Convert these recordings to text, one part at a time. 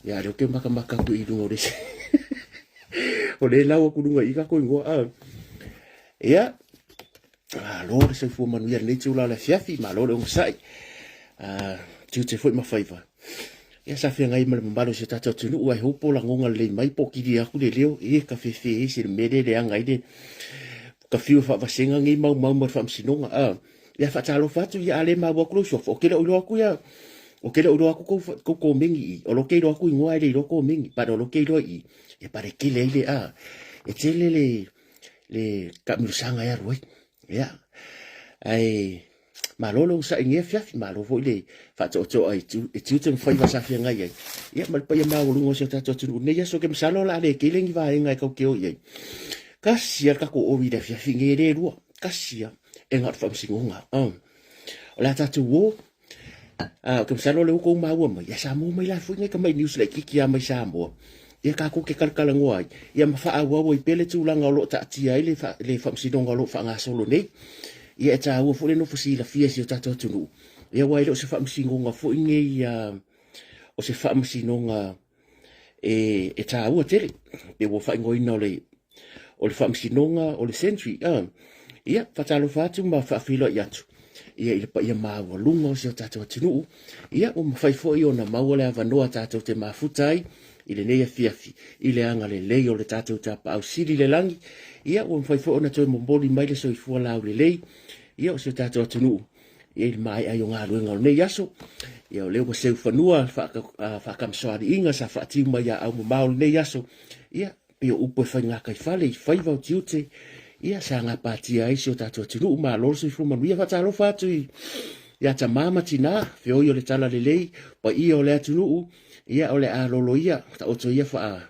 Ya leo ke maka ku i lungo dese. O le lawa ku lunga i ka ko ingoa. Ia lo se fu manu ia nei tula la fiafi ma lo le sai. Tu te foi ma faiva. Ia sa fia ngai mal mbalo se tata tunu ai hopo la ngonga le mai po ki dia ku le leo e ka fefe se mede le anga ide. Ka fiu fa vasenga ngi mau fa msinonga. Ia fa talo fatu ia ale ma wa klo so o ke le ulo ku ia. O ke le ulo aku ko mingi o lo ke lo aku ingoa le lo ko mingi pa lo ke lo i. E pare ki le e tele le ka musanga ya roi. Ya. Ai malolo sa inge fiafi malo fo le fa to ai tu te foi va sa fia ngai. Ya mal pa ya ma lungo se ta tu ne ya so ke msalo la le ke lengi va ngai ka ke o ye. Kasia ka ko o vi de fiafi nge le ru. Kasia e ngat fa msingonga. O la ta tu wo ke msalo le ko ma wo ma ya sa mo mai la fu ngai ka mai news le ki ya mai sa mo. Ya ka ko ke kalkala ngoi. Ya ma fa awa wo i pele tu langa lo ta ti ai le fa msinonga lo fa nga solo nei. Ia ta ua fo le no fosi la fia si o tato tunu. Ia wai le o se wha msingonga fo inge o se wha msinonga e ta ua tele. Pe wo wha ingo ina o le wha msinonga o le century. Ia whatalo whatu ma wha whilo i atu. Ia i le pa ia maua lunga o se o tato tunu. Ia o mawhai fo i o na maua le avanoa tato te mafutai. I le neia fiafi. I le anga le lei o le tato tapa au siri le langi. Ia o mawhai fo o na toi momboli mai le so i fua lau le lei. Ia o se tato atunu. Ia i mai ai o ngā ruenga o nei aso. Ia o leo ma seu whanua whakamsoari inga sa whaatiu mai a au mamau le nei aso. Ia pe o upo e whai ngā kai whale i whaiva o tiute. Ia sa ngā pātia ai se o tato atunu. Ma loro se i fumanu. Ia whatalo whatu i. Ia ta mama tina. Whio i o le tala le lei. Pa ia o le atunu. Ia o le a lolo ia. Ta oto ia wha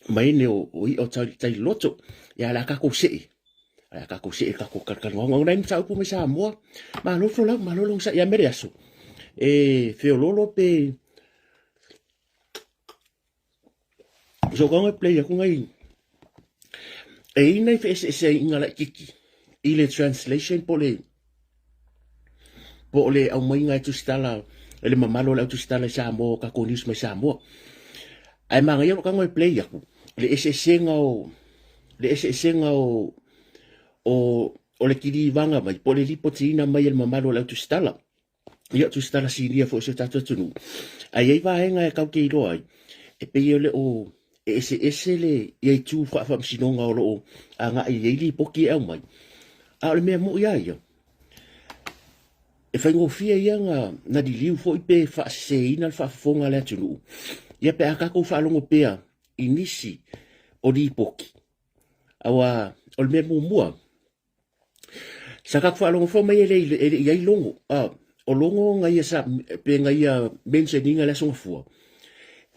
maine o i o tai loto. Ia la kako sei. Kako se kako kalkalonga ngai msa upu me sa mo ma lo flo ma lo sa ya mere aso feololo pe so gonga play ko ngai nei fe se ingala kiki ile translation po le au mai ngai tu stala le mamalo la tu stala sa mo ka konis me sa mo ai manga yo ka ngai play ya le ese senga o le kiri vanga mai po le lipotina mai el mamalo la tu stala ia tu stala siria fo se tato tunu ai va henga e kau ke iro ai e pe le o ese le ia tu fa msinonga o lo anga i li poki e mai a le me mo ia e fa ngo fia ia na di liu fo i pe fa se ina fa fonga le tunu ia pe aka ko fa longo pe inisi o li poki awa o le me mo mua Saka fa longo fo mai ele ia longo o longo ngai sa pe ngai mentioning la so fu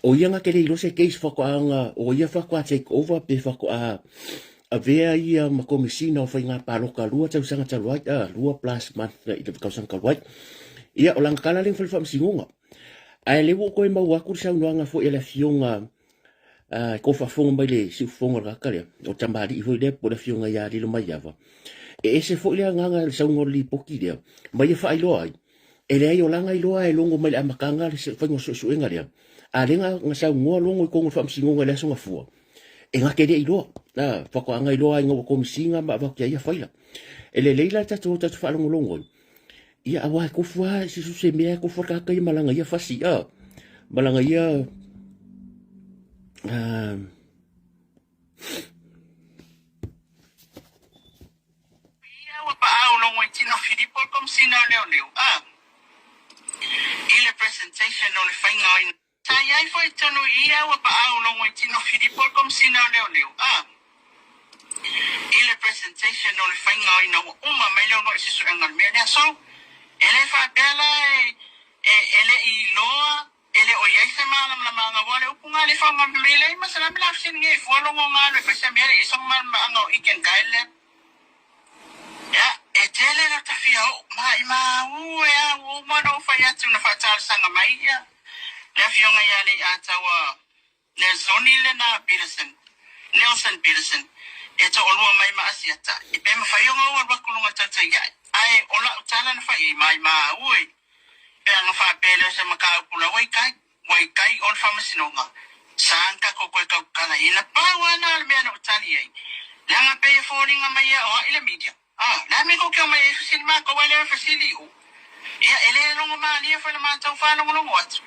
o ia nga kele se case fa ko anga o ia fa ko take over pe fa ko a vea ia ma komisina o fa nga pa loka lua tau sanga tau right lua plus month i te kausan ka right ia o lang kala ling fa msingonga ai le wo ko ma wa ku sa nga fo ele fionga ko fa fonga mai le si fonga ka kale o tambari i foi le po le fionga ia li lo mai ava ese fo le nganga sa ngoli poki dia mai fa ilo ai ele ai o langa ilo ai longo mai amakanga se fa ngo so enga dia a lenga nga sa ngo longo ko ngo fa msingonga le so fu e nga kede ilo na fa ko anga ilo ai ngo ko msinga ma va kia fa ila ele leila ta fa longo longo ia awa ko fa si su se me ko fa ka kai malanga ia fa si malanga ia ile presentation o le whainga ina. Tai ai fo i tonu ia wa pa au longo i tino whiripo kom sina leo. Ile presentation o le whainga ina wa uma mai leo no isisu engal mea nea so. Ele wha pela ele i loa ele o iaise maalam la maanga wale upunga le whaunga mele i masana mila afsin nge fualongo ngā le pesa mere isong man maanga o iken kaile. Ya, tele na tafia o ue a umano ufayatu na fatal sanga maia. Le fionga yale atawa Nelson Peterson. Eto olua mai maasiata. Ipe mafayonga ua wakulunga tata ya. Ai ola utala na fai mai ue. Pe anga fa pele se maka upula wai kai. Wai i kai on whamasinonga. Sangka ko koe kaukala. Ila pawana al mea na utali ai. Langa pe fōringa mai o ila media. La me ko kia mai e whasin mā ko wale whasili o. Ia ele longa mā lia whala mātau whanonga longa atu.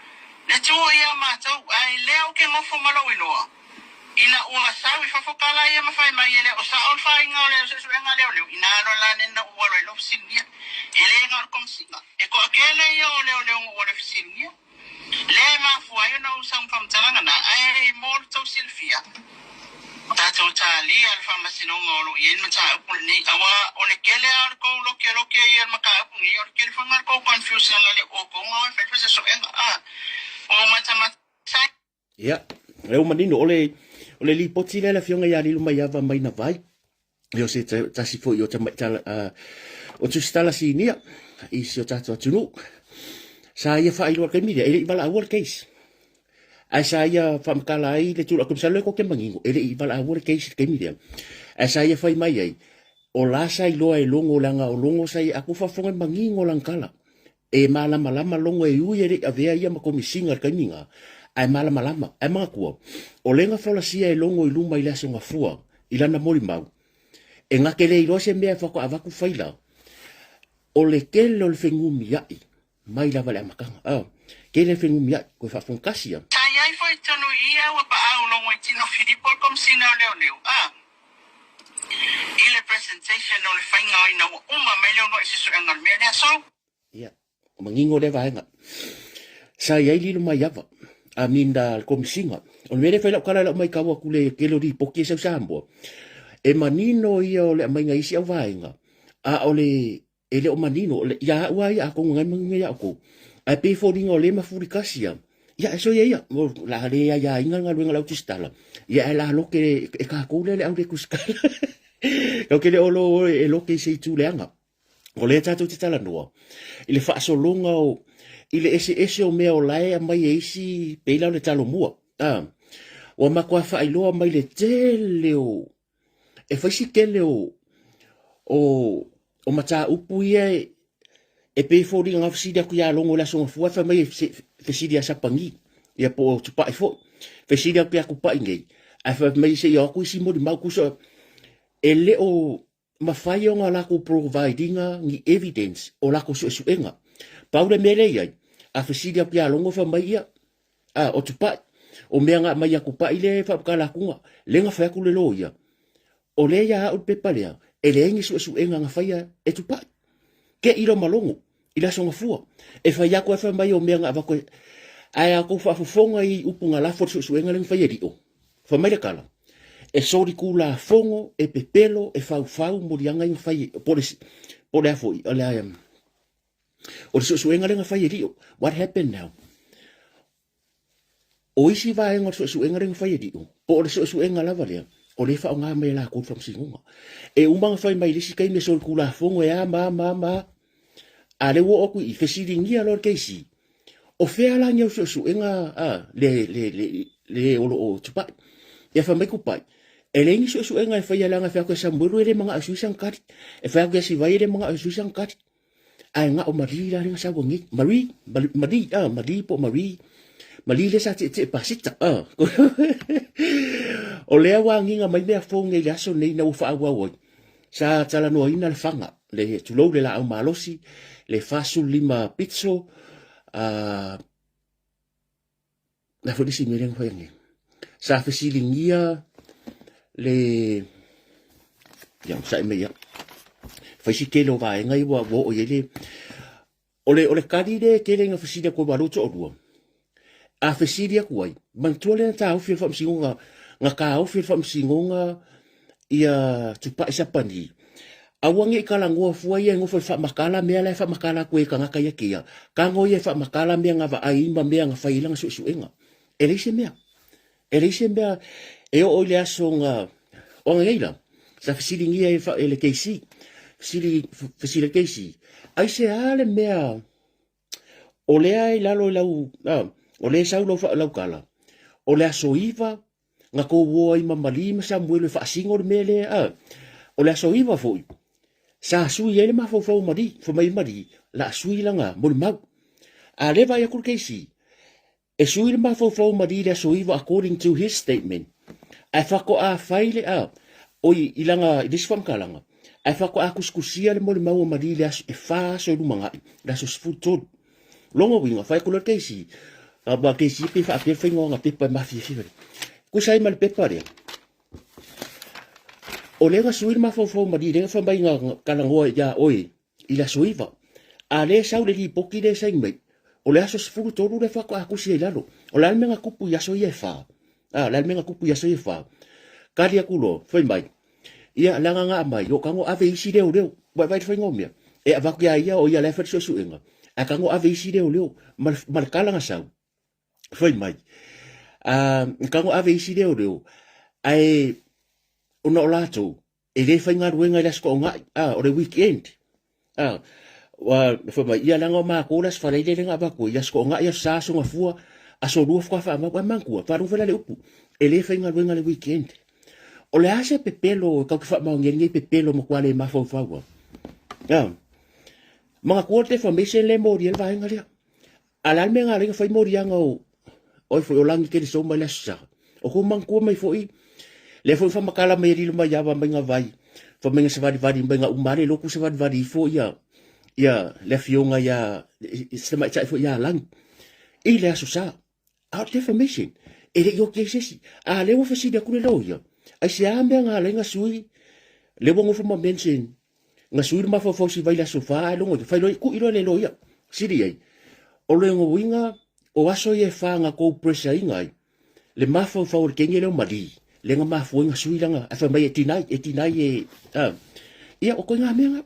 Le tō ia mātau ai leo ke ngofo malo inoa. Ila ua sawi whafokala ia mawhai mai ele o sa on whai ngā leo se suenga leo leo. Ina aro la nena uwalo ilo whasinia. Ele ngā komsinga. E ko akele ia o leo leo uwalo whasinia. Le mafua yo na usang pamtaranga na ai mor tau silfia. Tato tali alfa masinonga lo yen mata upul ni awa ole kele ar ko loke yen maka upul ni or kele fangar ko confusion le o ko ma fa fa so en o mata sai ya eu manino ole li poti le la fionga ya li luma ya va mai na vai yo se tasi fo yo tama o tu stala sinia i se tato tunu sa ia fa ilo ke mi ele vala awal case ai sa ia famkala ai le tula kum salo ko ke mangingo ele i vala awal case ke mi dia ai sa ia fai mai ai o la sa i loa e longo langa o longo sai aku fa fonga mangingo langkala e malama longo e ui ele avea ia ma komisinga ka ninga ai malama ai mga kua o lenga fola sia e longo i luma i laso ngafua i lana mori mau e ngakele i loa se mea fako avaku faila o le kele o le fengumi ai mai lava le amakanga kele fengumi ai koe whafongkasia sai ai foi tonu ia wa pa au longo i tino Filipo kom sina leo ile presentation o le whainga i na uma mai leo no i sisu engal mea nea so ia mangingo le vaenga sai ai lilo mai ava a minda komisinga o le whaila ukala la mai kawa kule kelo di poki e sau sambo e manino ia o le mainga isi au vaenga a o le ele o manino le ya wai a ko ngai mangi ya ko ai pe foringa o le mafurikasia ya so ya la le ya inga ngalwenga lau tistala ya la lo ke e ka ko le au de kuskala o ke le olo e lo ke se tu leanga o le tatu titala noa ile fa so longa o ile ese o mea o lai mai esi peila le talo mua o ma kwa fa ilo mai le tele o e fa si kele o mata upu ia e pe fori nga fsida ku ya longo la so fu fa mai fsida sa pangi ia po tu pa fo fsida pe ku pa ngai a fa mai se yo ku si mo di mau ku so ele o mafai o la ku providinga ni evidence o la ku so enga paule mele ia a fsida pe longo fa mai ia o tu pa o mea nga mai ku pa ile fa ka la ku le nga fa ku le lo ia o le ya o pe palea ele ingi su enga nga faia e tu pa ke ilo malongo ila so nga fua e fa ya ko fa mai o mea nga va ko ai ko fa fonga i upunga la fo su enga le faia dio fa mai le kala e sori kula fongo e pepelo e fau morianga i faia por a foi ole ai o su enga le faia dio what happened now o isi va enga su enga le faia dio por su enga la valia o le fa nga me la ko from singunga e umang fai mai lisi kai me sol kula fongo ya ma ale wo oku i fesiri ngia lor keisi o fea la ngia su enga le o tupa ya fa mai ku pai ele ngi su enga fa ya la nga fa ko samburu ele mga asu sang kat e fa ga si vai ele mga asu sang kat ai nga o mari la nga sa bongi mari po mari le sa te pasita o le wangi nga mai me fonga ile aso nei na ufa wa sa tala no ina le fanga le tulo le la au malosi le fasu lima pizzo na fodisi mereng hoyangi sa fesilingia le yang sa me ya fasi kelo va ngai wa wo yele ole kadi de kele nga fesida ko baluto odua a fesidia ko ai mantole ta o fil fam singonga nga ka o fil fam singonga ia tupa isa pandi awangi kalango fuai ngo fa makala me la fa makala ko ka ngaka ya kia ka ngo ye fa makala me nga va ai ma me nga fa ilang su enga elise me e o le asonga o ngeila sa fisilingia e fa ele keisi fisile keisi ai se ale me o le ai lalo lau o le sau lo fa lau kala o le asoiva nga ko wo ai mamali ma Samuel fa singo mele o le asoiva foi sa sui ele ma fo mari fo mai mari la sui langa mo mau a le vai kur keisi e sui le mafau mari le soiva according to his statement. Ai whako a whaile a, oi ilanga, i disi whamkalanga, ai whako a kuskusia le mo le maua mari le aso e wha so lumangai, le aso sifutonu. Longa winga, whai kula keisi, a ba keisi pe wha apia whaingonga pepa mafi whiwere. Kusai ma le pepa rea. O lenga sui le mafau mari, lenga whambai ngā kalangoa ya oi, ila soiva. A le sau le li poki le saing mai. O le aso sifutonu le whako a kusia ilalo. O le almenga kupu yaso i e wha. La menga kupu ya sei fa kali akulo foi mai ia langa nga mai yo kango ave isi leo vai foi ngomia e ava kia ia o ia le fa so enga a kango ave isi leo mal kala nga sau foi mai kango ave isi leo ai ono lato e le fa nga ruenga le sko nga o le weekend wa foi mai ia langa ma ko las fa le nga ba ko ia sko nga ia sa so nga fua aso rua fa ma mangua faru fa le upu ele fa nga le weekend o le ase pepelo ka fa ma ngi pepelo mo kwale ma fa fa mga kuote formation le mo riel va nga le ala me nga le fa mo rianga o foi o langi ke so ma la sa o ko man ko mai foi le foi fa makala me ri ma ya va nga vai fa me se va di nga umare lo ku se va di fo ya le fionga ya se mai cha fo ya lang ile aso sa out defamation ele yo ke sesi a le wo fasi de ku le loya ai se ambe nga le nga sui le wo ngo fo mention nga sui ma fo si vai la sofa lo ngo fai lo ku ilo le loya siri ai o le ngo winga o aso ye fa nga ko pressure ingai le ma fo ke ngelo mali le nga ma fo nga sui langa a fa mai etinai ia o ko nga menga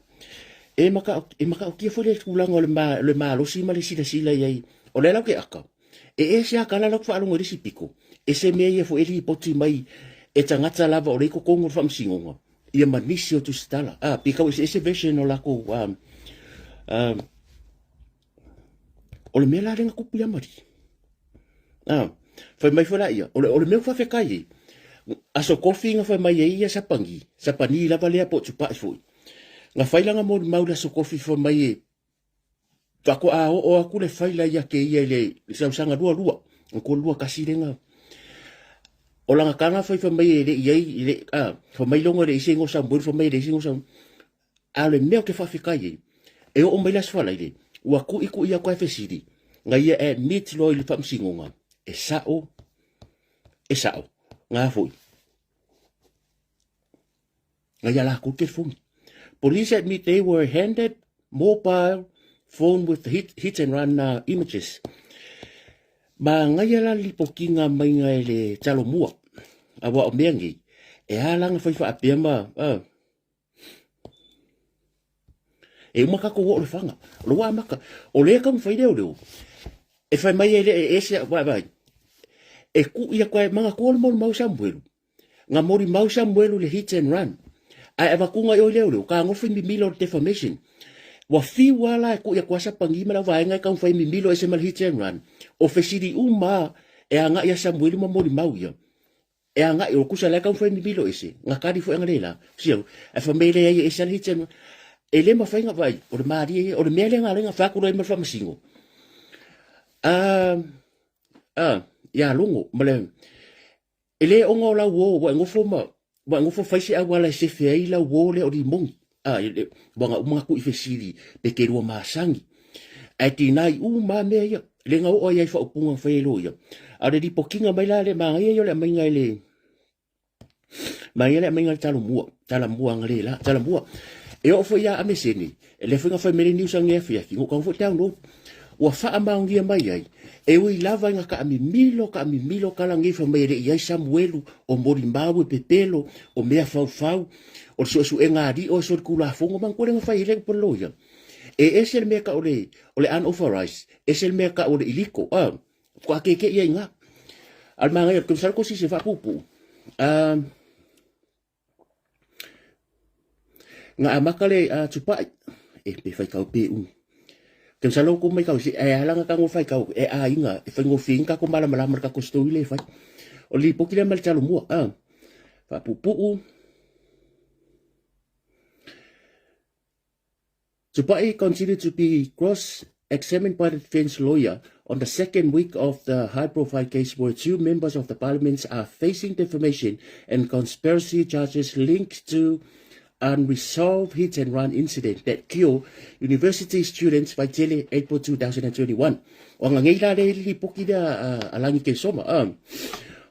e maka o ki fo le kulango le ma lo si ma le sila ai o le la ke aka e sia kala lok fa alungo risi piko e se me ye fo eli poti mai e tangata lava o reiko kongo fa msingonga ia manisi o tu stala pika o se version o lako o le mela renga kupu ya mari fa mai fora ia o le meu fa fe kai aso kofi nga fa mai ia sapani lava le po tupa foi nga failanga mo maula so kofi fa mai Tako o aku le faila ia ke ia le sanga lua ko lua kasirenga o langa kanga foi fa mai le fa mai longa le singo sa bur fa mai le singo sa ale meu ke fa fikai e o mai las fala ile wa ku iku ia ko fesidi nga ia e mit lo le fam singonga e sao nga foi nga ia la ku te fun police admit they were handed mobile phone with hit and run images. Ba ngaya la lipokinga mai ngai le talo mua. Awa o meangi. E halang fai fa apia ma. E umaka ko wo le fanga. Lo wa maka. O le kam fai leo. E fai mai e se vai. E ku ia kwa manga ko mo mau sambuelu. Nga mori mau sambuelu le hit and run. Ai ava kunga yo leo. Ka ngofi mi milo defamation. Wa fi wala ku ya kwasa pangima la vai ngai kan fai mimilo ese mal hit and run o fesiri uma e anga ya Samuel mo mori mau ya e anga o kusa la kan fai mimilo ese nga kadi fo ngala sio e famele ya ese hit and ele ma fai nga vai o mari o mele nga lenga fa ku ro ma fa masingo ya lungo male ele ongo la wo wa ngofo ma wa ngofo fai si awala se fei la wo le o di mong wanga umaku i fesiri pe ke rua masangi ai tinai uma me ia le nga o ia fa upunga fa elo ia ale di pokinga mai la le ma ia le mai ngai le mai ngai tala mua ngale la tala mua e o fo ia ameseni le finga fa mele news ang ia ngo kan fo download wa fa amaungia mai ai e ui lava nga ka mi milo kala ngi fa mai ia Samuelu o mori mau pe pelo o mea fau o so engari o so kula fongo man ko le fa ile por loya e ese me ka ole unauthorized ese me ka ole iliko ko ke ia nga al manga ya kum sar ko si se fa pupu nga amakale tupa e pe fa ka pe kum sar ko mai ka si e ala nga ngo fa ka e a inga e fa ngo finka ko mala ka ko sto ile fa o li pokile mal talo mo fa pupu Tupai considered to be gross examined by the defense lawyer on the second week of the high-profile case where 2 members of the parliament are facing defamation and conspiracy charges linked to unresolved hit-and-run incident that killed university students by Chile April 2021. O nga ngaila le lipoki na alangi kay soma.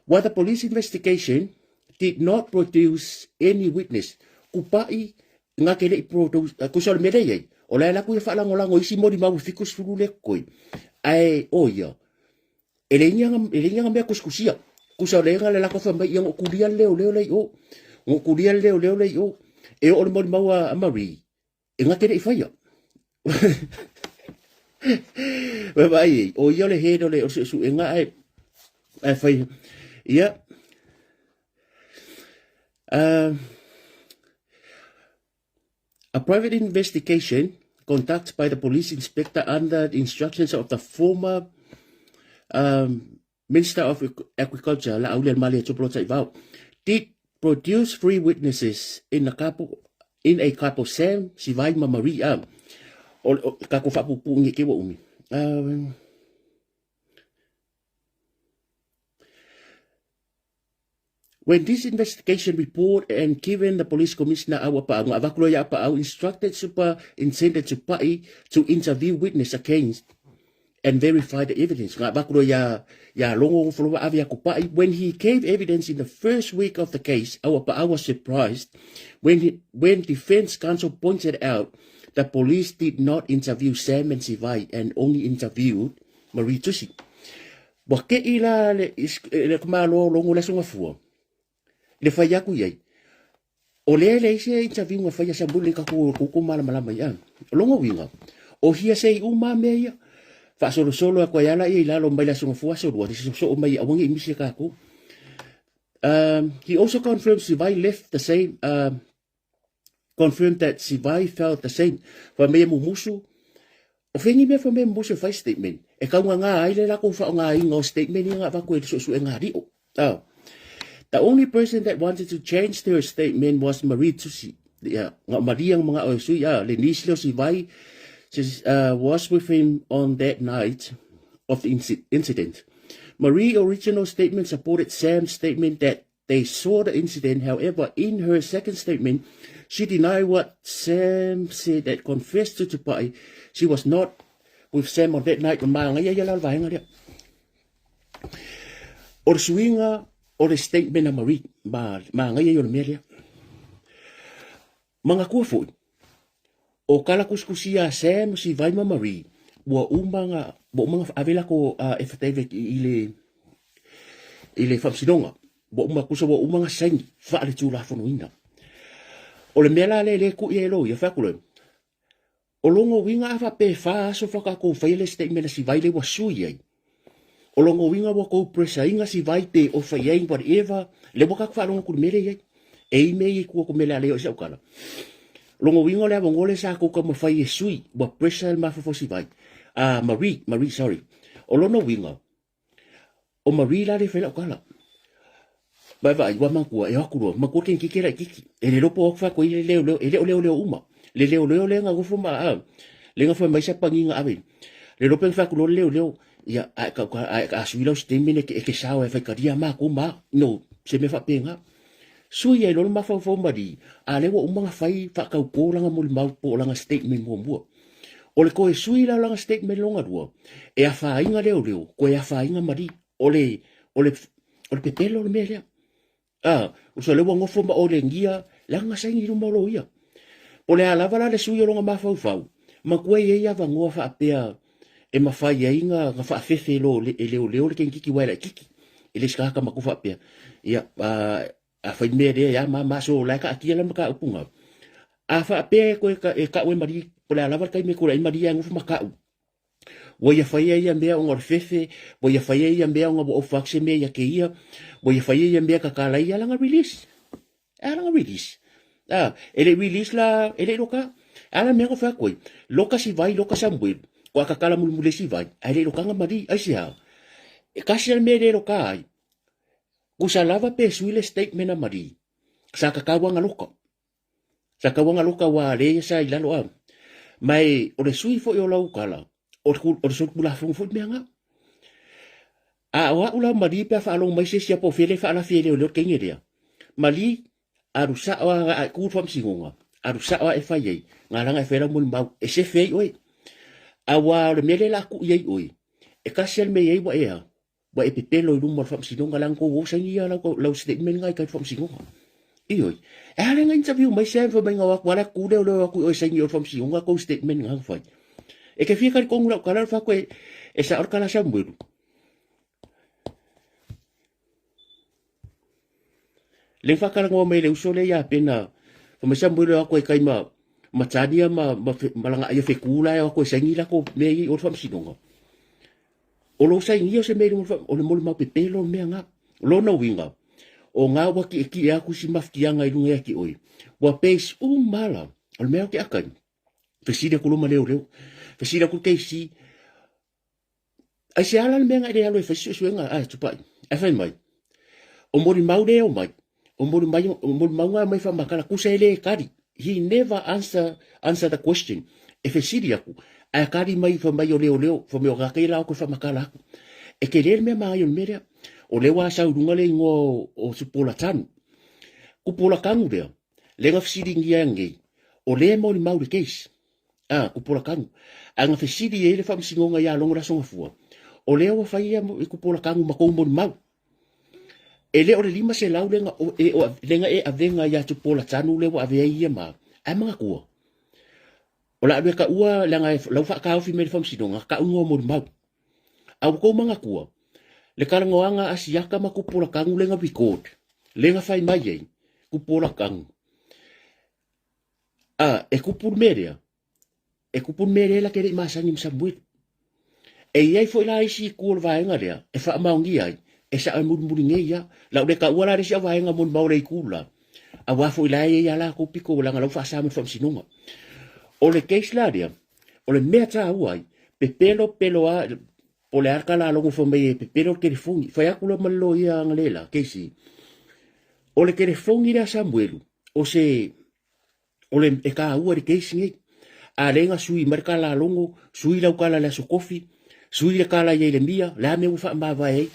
While the police investigation did not produce any witness, kupai nga kele produce kusol medayay. O la ku fa lang olang isi mo di mau fikus fulule koi. Ai oya. Elenya nga me kuskusia. Kusol nga la ko fa yang kulian leo le o. Ngo kulian leo le o. E o mo mau amari. Nga kele ifaya. Bye o yo le hedo le su nga ai fai. Yeah. A private investigation conducted by the police inspector under the instructions of the former Minister of Agriculture, La Aulian Malia Chuplota Ivao, did produce 3 witnesses in a couple Sam Sivai Maria or Kakufapu Pungikiwa Umi. When this investigation report and given the police commissioner Awapang Avakuloya Apao instructed Superintendent Supai to interview witness against and verify the evidence. When he gave evidence in the first week of the case, Awapao was surprised when defense counsel pointed out the police did not interview Sam and Sivai and only interviewed Marie Tusi. Wake ila le kumalo longo la sungafua. Le faya ku yai o le se interview nga faya sa buli ka ku malama yan longo winga o hia sei uma meia fa solo ko yana I la lo mai la so fu so do so mai awang imisi ka ku. He also confirmed Sivai left the same confirmed that Sivai felt the same for me musu o fengi me for me musu fa statement e ka nga ai le la ko fa nga ingo statement nga va ko so nga ri o. The only person that wanted to change their statement was Marie Tusi. Maria mga osu Lenislo Sivai was with him on that night of the incident. Marie's original statement supported Sam's statement that they saw the incident. However, in her second statement, she denied what Sam said that confessed to Tupai she was not with Sam on that night. Or swinga o le statement na Marie ma ngai yo meria mga kufu o kala kuskusia Sam si vai ma Marie wa umanga bo mga avela ko effective ile famsidonga bo uma kuso bo umanga sang fa le tula fonuina o le mela le ku yelo ya fa kulo o longo winga afa pe fa so fa ka ko fa ile statement si vai le wa suye o longo winga wa ko presa inga si vai te o fa yai whatever le boka kwa longo ku mele yai e me ku ko mele ale o sa kala longo winga le ngole sa ko mo fa yesui wa presa ma fa si vai Marie sorry o lono winga o Marie la le fela kala ba wa mangku e akuro ma ko ken kikera kiki e le lopo fa ko ile le uma le nga go fuma le nga fa mai sa panginga ave le lopo fa ko le ya a suilo stemine ke sao e fa karia ma ko ma no se me fa penga sui e lo ma fa mari a le wo uma fai fa ka ko langa mo ma po langa statement mo o le ko e sui la langa statement longa do e a fa inga le ko e a fa inga mari o le pepelo le mele o so le wo ngofo ma o le ngia langa sa ngi mo lo ia o le ala vala le sui longa ma fa ma ko e ia va ngofa apea e mafai ainga nga fa fefe lo le ken kiki wala kiki ele ska ka makufa pe ya a fa me de ya ma so la ka atia la ka upunga a fa pe ko ka we mari pola la ka me ko la mari yang fu maka wo ya fa ya me ngor fefe wo ya fa ya me ngo o faxe me ya ke ia wo ya fa ya me ka la ya la release ele release la ele loka ala me ko fa ko loka si vai loka sambuil wa kakala mulmule si vai ai lo kanga mari ai sia e kasi me le lo kai ku sa lava pe suile statement na mari sa kakawa nga loka wa le sa ilalo mai o le sui fo yo lau kala o so kula fo me nga a wa ula mali pe fa lo mai se sia po fele fa la fele o le kenye dia mali aru sa wa ku fam singonga aru sa wa e fa ye ngala nga fela mo ma e se fe oi a wa le mele la ku ye oi e ka sel me ye wa e pepelo lu mo fam singonga lang ko wo sa ia la ko lo statement nga ka fam singonga oi e ala nga interview mai se fa mai nga wa wala ku le lo ku oi sa ia fam singonga ko statement nga fa e ke fika ko ngula kala fa ko e sa or kala sa mbudu le fa kala ngo mai le usole ya pena fa mai sa mbudu ko e kai ma matania malanga ia fe kula ko sa ngila ko me o fam sinonga o lo sa ngia se me o le mo ma pepelo me nga lo no winga o nga wa ki aku si mafkianga i lunga ki oi wa pes mala o me ki akan fesida ko lo ma leo fesida ko keisi ai se ala me nga ide alo fesu suenga ai tupai e fa mai o mori maude o mai o mori maunga mai fa makala kusele kari he never answer the question e fesida ko a kari mai fa mai o leo fa me o ga kaila ko fa makala e ke le me mai o meria o le wa sa urunga le ngo o supola tanu kupola kangu dea le nga fesidi ngia ngi o le mo ni mauri case kupola kangu anga fesidi e le fa msingonga ya longa songa fua o le wa fa ia mo kupola kangu mako mo mau ele o le lima se lau lenga lenga e avenga ya supola tanu le wa ave ia ma ai manga kua o la ka ua langa lau fa ka fi me fa msingonga ka ungo mo mau au ko manga kua le kala ngoanga asiaka makupola kangu lenga bikod lenga fai mai ye kupola kangu e kupur meria la kere masani msambwit e yai foi la isi kul vaenga dia e fa maungi ai e sa murmuri ngeia la de ka wala resi vaenga mon maure kula a wa foi la ya la ko piko la ngalo fa sa mo fam sinunga o le case la dia o le meta uai pelo a o le arca la longo fo me pero que fungi fa yakulo malo ia nglela kesi o le que fungi ra Samuel o se o le e ka ua kesi ngi a lenga sui marka la longo sui la kala la sokofi sui la kala ye le mia la me ufa ma vai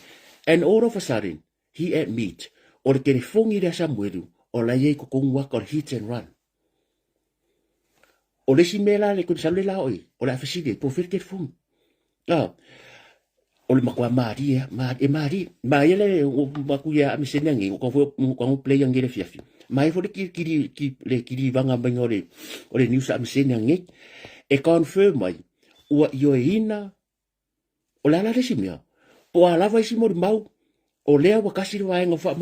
and all of a sudden he admit o le que fungi ra Samuel o la ye ko kongwa ko hit and run o le simela le ko sale la oi o la faside po fer que fungi o le makua maria ma ele makuya misenangi ko play yang gele fiafi mai fo ki vanga bangore o le news misenangi e confirm mai o yo ina o la resimia o ala vai si mor mau o le wa kasi wa nga fa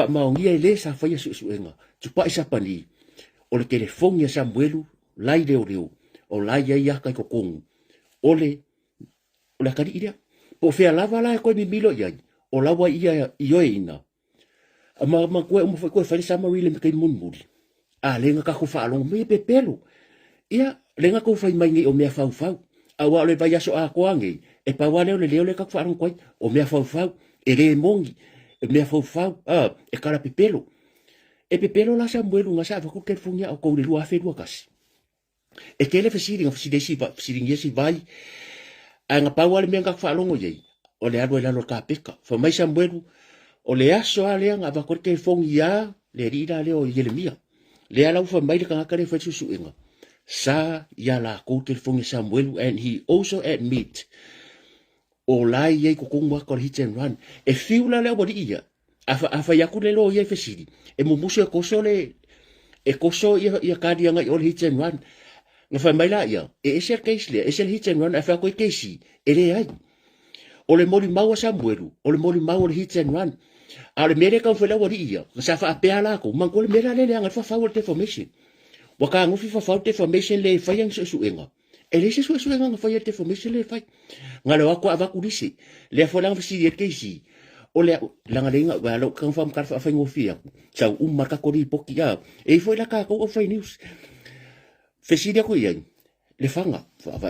maungia ele sa fa yesu suenga tupa isa pani o le telefoni ya Samuelu lai leo o lai ya ka ko kong o la kari ida o fea lava la ko mi milo ya o lawa ia ina ma ko mo ko fa sa mari le kai mun muri lenga ka ko fa lo me pepelo ia lenga ko fa mai ngi o me fa a wa le vai so a ko ngi e pa wa le le ka fa ron ko o me fa e le mongi e me fa e kala pepelo la Samuelu nga sa fa ko ke funya o ko le lua fe lua kas e ke le fasiri si vai anga pawa le menga fa longo ye o le ado la ka peka fa mai Samuelu o le aso ale anga va ko ke fongi ya le rida le o Yeremia le ala fa mai ka ka le fa susuenga sa ya la ko ke fongi Samuelu and he also admit o lai ye ko kongwa ko hit and run e fiula le o dia afa ya ku le lo ye fasiri e mo muso ko sole e ko so ya ka dia nga o hit and run nga fa mai la ya e ese case le ese hit and run afa ko case ele ai o le moli mau Samuelu o le moli mau le hit and run a le mere ka fa la wori ia sa fa pe ala ko man ko le mere le nga fa forward information wa ka ngo fa forward information le fa yang su enga ele se su enga nga fa information le fa nga le wa ko ava ku disi le fa lang fa si case o le la nga lenga wa lo kan fa ka fa ngo fia sa marka ko ri poki ya e foi la ka ko fa news fesidia ko yan le fanga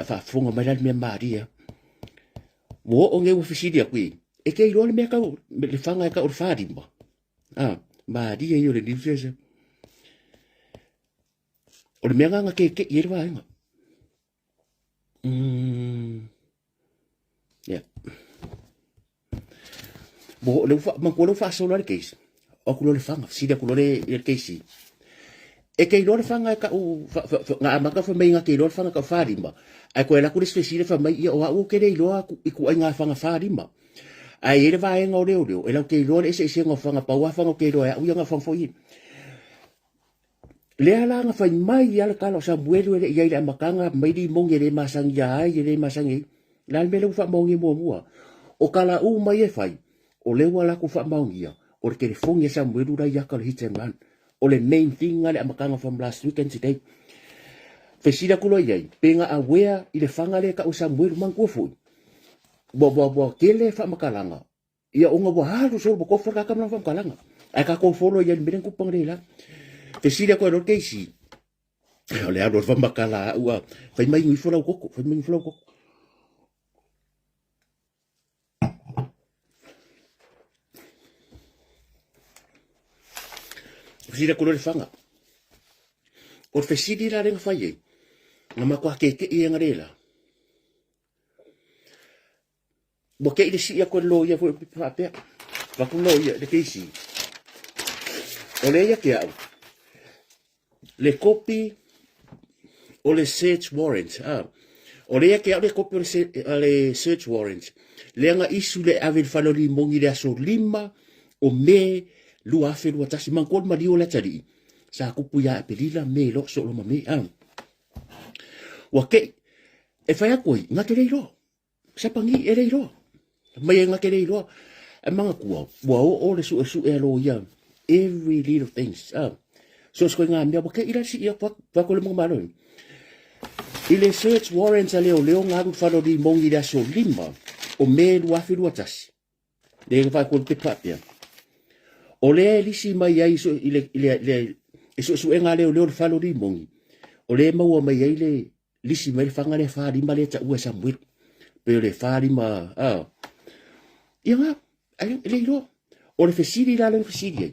fa funga mai me maria wo o nge fesidia ko e ke ilo le me ka le fanga ka o fadi ba maria yo le difese o le menga nga ke yerwa nga Yeah. Bo le fa man ko le fa so le case. O ku le fanga si de ku le case. E ke lo fanga ka u nga maka fa mai nga ke lo fanga ka farima. Ai ko la ku le spesiale fa mai o ke le lo ku nga fanga farima. Ai ele vai nga o le e la ke lo e se nga fanga pa wa fanga ke lo ya u nga fanga foi. Le ala nga fa mai ya ka lo sa buelo ele ya ile makanga mai di mong ele masang ya ele masangi. La me lo fa mongi mo mua. O kala u mai e fai. O le wala ku fa maungia o le telefoni sa mweru ra ya ka le hitman o le main thing ale amakanga from last weekend today fesida kulo yai penga aware ile fanga le ka usa mweru mangu fu bo kele fa makalanga ia unga bo halu so bo ko fa ka fa makalanga ai ka ko follow ya mberen ku panglela fesida ko ro keisi o le ado fa makala ua fa mai ngi fola ko fa mai fola ko Fira kulo le fanga. O fesidi la renga faye. Na makwa ke i ngarela. Bo ke ile si ya ko lo ya fo pa pe. Va ku lo ya de ke si. O le ya ke au. Le copy o le search warrant. O le ya ke au le copy o le search warrant. Le nga isu le avel falori mongi le aso lima o me lu afe lu atasi mangkol ma dio la tari sa kupu ya pelila me lo so lo mame wa ke e fa ya koi nga ke leiro sa pangi e leiro mai nga ke leiro e manga kuo o le su e lo ya every little things so sko nga me wa ke ila si ya pa ko le mo malo ile search warrants ale o leo nga ku fa lo di mongi da so lima o me lu afe lu atasi de fa ko te papia o le lisi mai ai so ile so enga le falo di mongi o le mau mai ai le lisi mai fanga le fa di male ta ua samwit pe le fa di ma ia ai le ro o le fesidi la le fesidi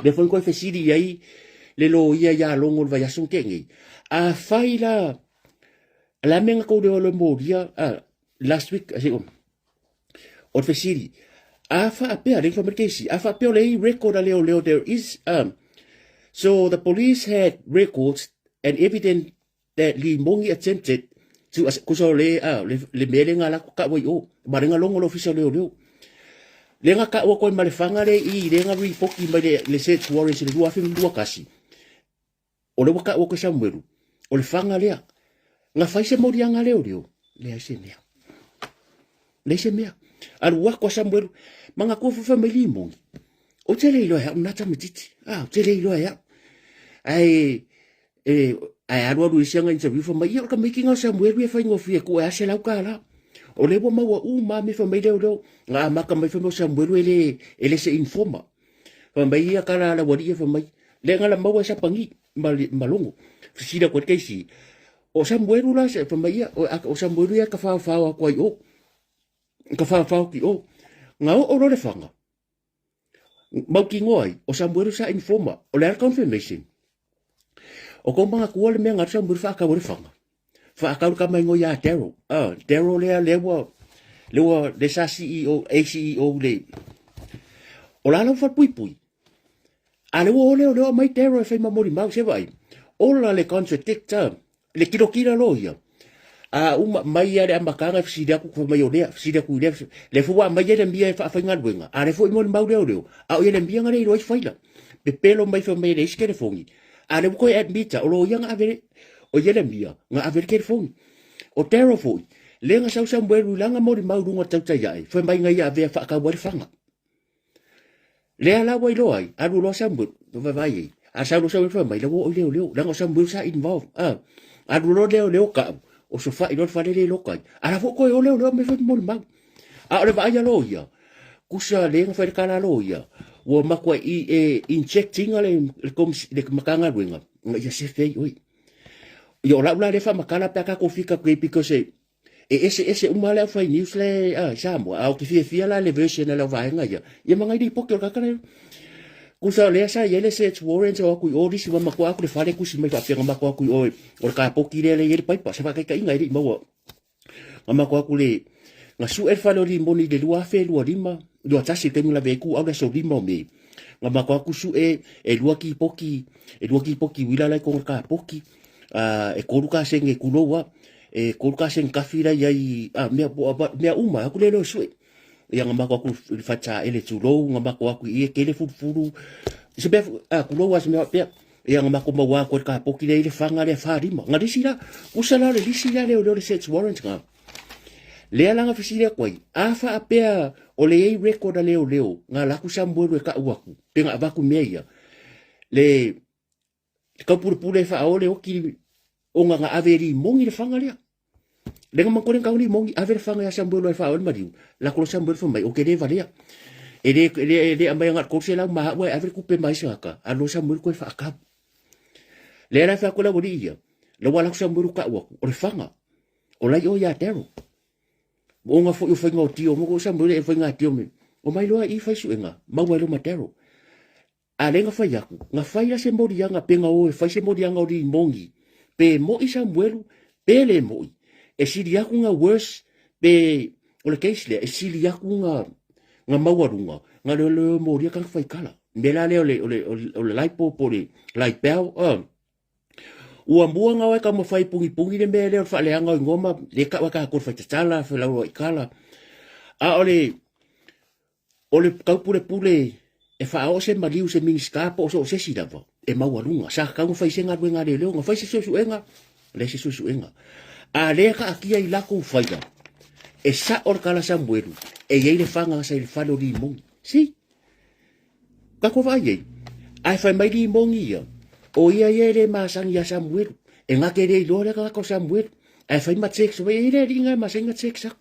le foi ko fesidi ai le lo ia ya longo va ya son kengi a faila la menga ko de lo modia last week así o fesidi afa apea le information afa apea le record leo there is so the police had records and evidence that Li Mongi attempted to kuso le melenga la ka wo o marenga longo lo official leo lenga ka wo ko malefanga le I lenga report I le search warrants le dua fim dua kasi o le ka wo ko Samuel o le fanga le nga faise morianga leo le asemea le semea al wako Samuel manga ko fa family mo o tele lo ya unata mititi tele lo ya ai aro du sianga interview fa mai ka making of Samuel we fa ngofi ko ya sela kala o le bo ma wa ma mi fa mai lo nga maka mai fa mo Samuel ele se informa fa mai ya kala la wadi fa mai le nga la mawa sa pangi malongo sida ko keisi o Samuel la se fa mai o Samuel ya ka fa ko yo ka fa ki o nga o lo le fanga mau ki ngoi o Samuel sa informa o le confirmation o ko manga ko le menga Samuel fa ka wo fanga fa ka ka mai ngoi ya Daryl le wa de sa CEO ACEO le o la lo fa pui ale wo le mai Daryl fa mamori mau se vai o la le contradict le kilo lo ya uma mai ya ambakanga sida ku mai ole sida ku le fu wa mai ya mbia fa ngal wenga ale fu mo mbau le o ye mbia ngale ro faila be pelo mai fa mai le skere fongi ale ko admita o lo yang ave o ye mbia nga ave ke fongi o tero fu le nga sa mbelu langa mo mau runga tau tai ai fa mai ngai ave fa ka wa fanga le ala wa lo ai alu lo sa mbut do va vai a sa lo sa fa mai le o le langa sa mbelu sa involve alu lo le ka o so fa ilo fa le lokai ala fo ko o le me fa mo ma a le va ya lo ya kusa le fa ka la lo ya wo ma ko injecting ale kom le makanga wenga ya se fe oi yo la le fa makala pa ka ko fika ko because ese umala fa news le sa mo au ki fia la le version la va nga ya manga di pokyo ka kana kusa le sa yele search warrant o ku o disi mama ko aku le fale ku si mai fa pia ngama ko aku o ka poki le yele pai pa sa ka ka inga ri mo ngama ko aku le nga su e fale ri moni de lua fe lua lima lua tasi te mula be ku au le so lima me ngama ko aku su e lua ki poki wila lai ko ka poki e ko ka senge ku loa e ko ka seng kafira yai mea uma aku le lo su yang ngama ko facha ele tulo ngama ko aku ie kele furu sebe aku lo was me pe yang ngama ko mawa ko ka poki le fanga le farima ngadi sila usala le sila le o search warrant nga le langa fisile ko afa apea o le record leo nga la ku sambo ka uaku penga abaku meia le ka purpure fa ole o ki o nga averi mongi le fanga le dengan mangkore kau ni mongi aver fanga ya sambo lo fa on madiu la ko sambo fo mai o ke de valia ele ambai ngat ko sela ma wa aver ku pe mai saka alo sambo ko fa ka le ra fa ko la bodia lo wala sambo ka wa o fanga o la yo ya tero o nga fo yo fa ngo tio mo ko sambo le fa nga tio me o mai lo i fa su nga ma wa lo matero ale nga fa ya ku nga fa ya sambo dia nga penga o fa sambo dia nga o di mongi pe mo i sambo pele mo e sili aku nga worse pe o le keisle e sili aku nga mawarunga nga le mo ria kan fai kala mela le o le laipo po le laipeo o ambua nga wa ka mo fai pungi le mele o fa le anga ngoma le ka wa ka ko fai tala fa la o ikala a ole ka pule e fa o se maliu se miniscapo o se sidava e mawarunga sa ka mo fai senga nga le nga fai se su enga le se su enga a leka akia i lako faida e sa or kala sambuelu e ye le fanga sa il falo di mong si ka ko vai ai fai mai di mong ia o ia le masang ya sambuelu e nga ke le lo le ka ko sambuelu ai fai ma check so e le ringa masenga check sa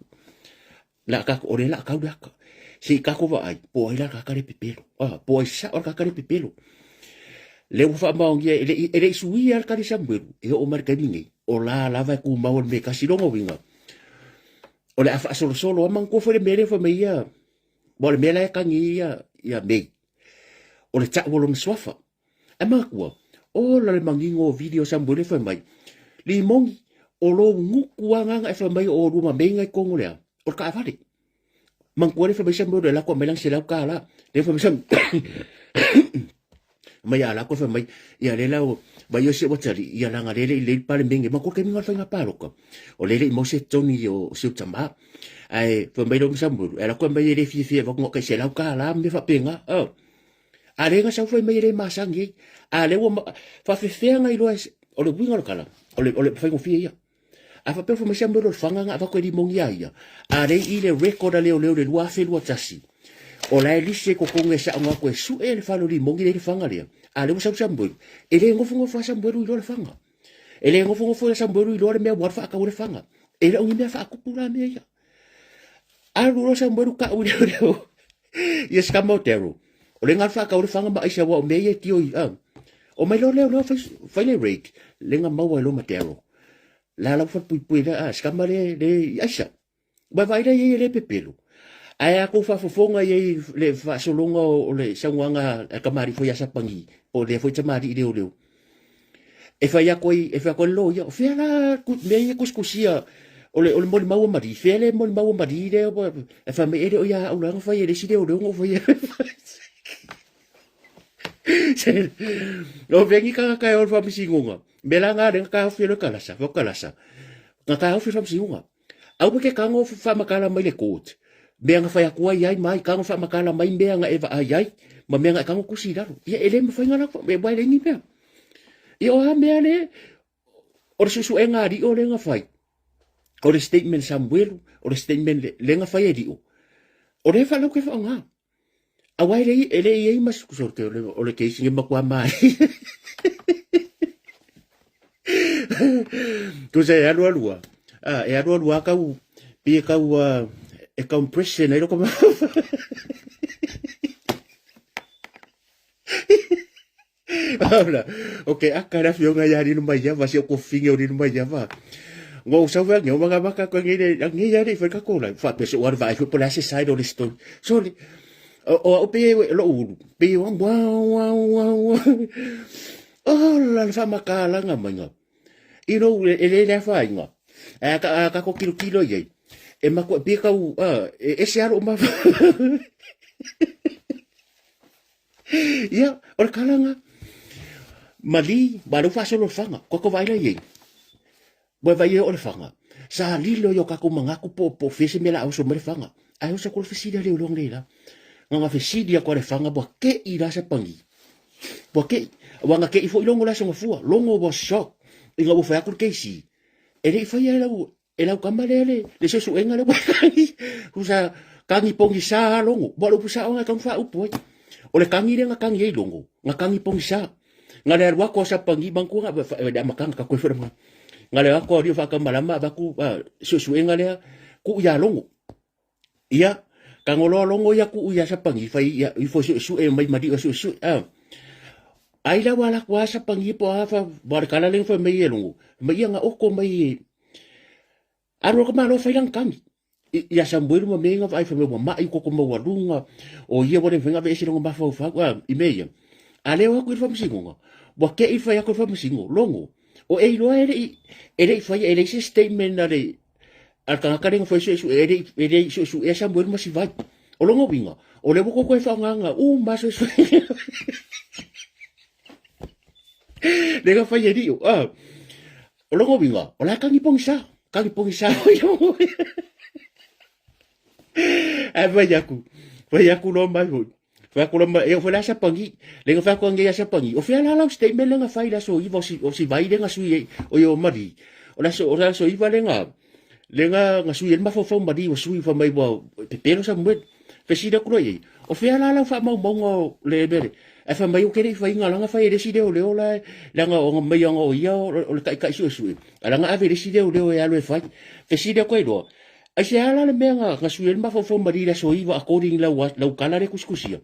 la ka ko le la ka da ka si ka ko vai po ila ka ka le pipelo po sa or ka le pipelo le fa ma ngia ele suia ka le sambuelu e o marka ni o la lava ku maon me kasilongo winga o le afa solo amang ko fere mere fa meia bo le mela ka ngia ya me o le tsa bolo mswafa ama ku o le mangingo video sambole fa mai li mongi o lo nguku anga fa mai o ruma menga ko ngolea o ka fare man ko le fa mai sambole la ko melang sela ka la le fa mai mai ala ko fa mai ya le la ba yo se botari ya la ngale le pale menge ma ko ke minga fa nga palo ko o le mo se toni o se tama ai fa mai lo sambulu ala ko mai le fi va ngo ka se la ka la me fa penga ale nga sa fa mai le masangi ale wo fa fe nga ilo o le winga kala o le fa ngo fi ya afa pe fa mai sambulu fa nga va ko di mongia ya ale ile record le le lua fe lua tasi o la elise ko konge sa nga ko su e le falo di mongi le fanga le ale mo sa sambu ele ngo fa sambu lo le fanga ele ngo sambu lo le me wa fa ka le fanga ele o me fa ku pula me ya alu lo sambu ka u le yes ka motero o le nga fa ka le fanga ma isa wa me ye tio o me lo fa le rate le nga ma wa lo matero la fa pui la ska ma le aisa ba vai le pepelo ai aku fa fofonga ye le fa solonga o le sangwanga ka mari fo ya sapangi o le fo chamari le o e fa ya ko lo ya fe la ku me ye kuskusia o le mo mau mari fe le mo mau mari le e fa me ele o ya o la fa ye le si le o ngo fo ye no vengi ka o fa misinga belanga de ka fe lo kalasa nga ka fa misinga au ke ka ngo fa makala mai le coach beanga fa yakua yai mai ka fa makala mai beanga eva ayai ma beanga ka kusi daro ya ele ma fa ngala be bai le ni be yo ha me ale or su enga di o le nga fai o le statement sambuelo o le statement le nga fai di o le fa lo ke fa nga awai le ele ye mas ku sorte o le ke singe ma kwa mai tu se ya lo lua e a lo ka u pi ka u e compression ai como Ahora, okay, akara fio nga yari no maya va si ko finge o no maya va. Ngo sa va ngo mga ko ngire ang yari fa ka ko la fa pe so war va ko pala se side o listo. So o pe lo ulu pe wa wa oh la fa makala nga manga ino ele fa inga ka ko kilo ye e ma ko pe ka u e se aro ma ya o kalanga mali baru fa solo fanga ko vai la ye bo vai o fanga sa lilo yo ka ko manga ko po fese mela o so me fanga ai o sa ko fese dia le long le la nga fese dia ko le fanga bo ke ira sa pangi bo ke wanga ke ifo longo la so fua longo bo shock inga bo fa ko ke si ele fa ya la ela kamalele le se su enga le kai usa kangi pongi sa longo bo lo pusa nga kan fa upo o le kangi le nga kangi longo nga kangi pongi sa nga le wa ko sa pangi bangku nga da makang ka ko fa nga le ko ri fa ka malama ba ku su enga le ku ya longo ia kangolo longo ya ku ya sa pangi fa ya ifo su e mai madi su ai la wala kwa sa pangi po fa bar kala le fa mai longo mai nga o ko mai aro ko malo fa lang kangi ya sa mbuiru mo menga fa fa mo mai ko mo walunga o ia bo le venga ve si longo ba fa i meia ale wa ku fa msingo bo ke i fa ya ko fa msingo longo o e lo ele fa ele se statement na le al kanga karen fa su ele su esa mbuiru mo si vai o longo binga o le ko ko fa nga ma su lega fa yeri o longo binga o la kangi pongsa yo vaya ku lo mai ho fa ko lo e fa la sa pangi lega fa ko ngia sa pangi o fa la la statement lenga fa ila so i o si vai lenga su o yo mari o la so i va lenga nga su ma fo mari o su fa mai bo pero sa mo fe si da ko ye o fa la fa mo le bere e fa mai o kere fa inga langa fa e reside o leo la langa o mai o ia o le kai su langa ave reside o leo e alo e fa fe si da ko do ai se ala le menga nga su ma fo mari la so iva according la kala le kuskusia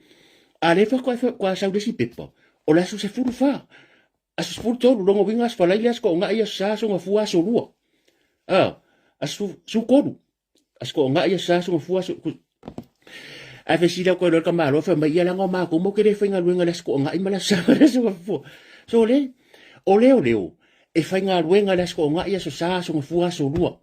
ale fa ko sa de si pepa o la su se furu fa as furu to longo vingas fa lailas ko nga ia sa so nga fua so lua as su kodu as ko nga ia sa so nga fua so a fe si da ko lo ka malo fa mai la nga ma ko mo ke le fa nga luenga las ko nga i mala sa so nga fua so le o leo e fa nga luenga las ko nga ia so sa so nga fua so lua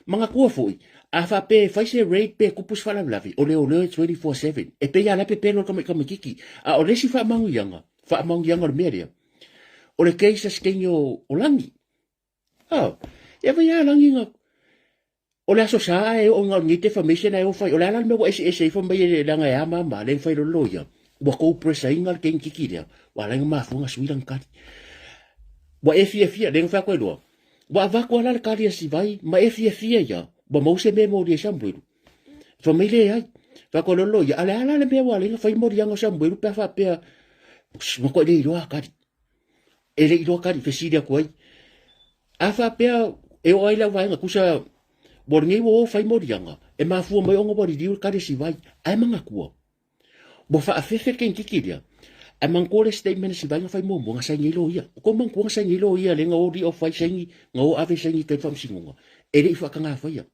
mga kua foi a fa pe fa se rate pe kupus fa la lavi o le 24/7 e pe ya la pe no ka kiki o le si fa mangu yanga media o le keisa skenyo o langi e va ya langi nga o le aso sa e o nga ngite formation e o fa o la me o ese fa mai le nga ya mama le fa lo loya wa ko presa inga ken kiki dia wa la ma fu nga suilang ka wa e fia le fa ko lo wa va ko la ka dia si vai ma e fia ya ba mo se me mo dia sambuiru familia ai va ko lo ya ala le me wa le fa mo dia ngo sambuiru pa fa pe mo ko le ro ka ele ro ka fe si dia ko ai a fa pe e o ai la va nga kusa borngi wo fa mo dia nga e ma fu mo ngo bo di ka si vai ai manga ko bo fa fe ken kikiria a man ko le statement si vai fa mo nga sa ngilo ia ko man ko sa ngilo ia le nga o di o fa sengi nga o ave sengi ke fam singunga ele fa ka nga fa ia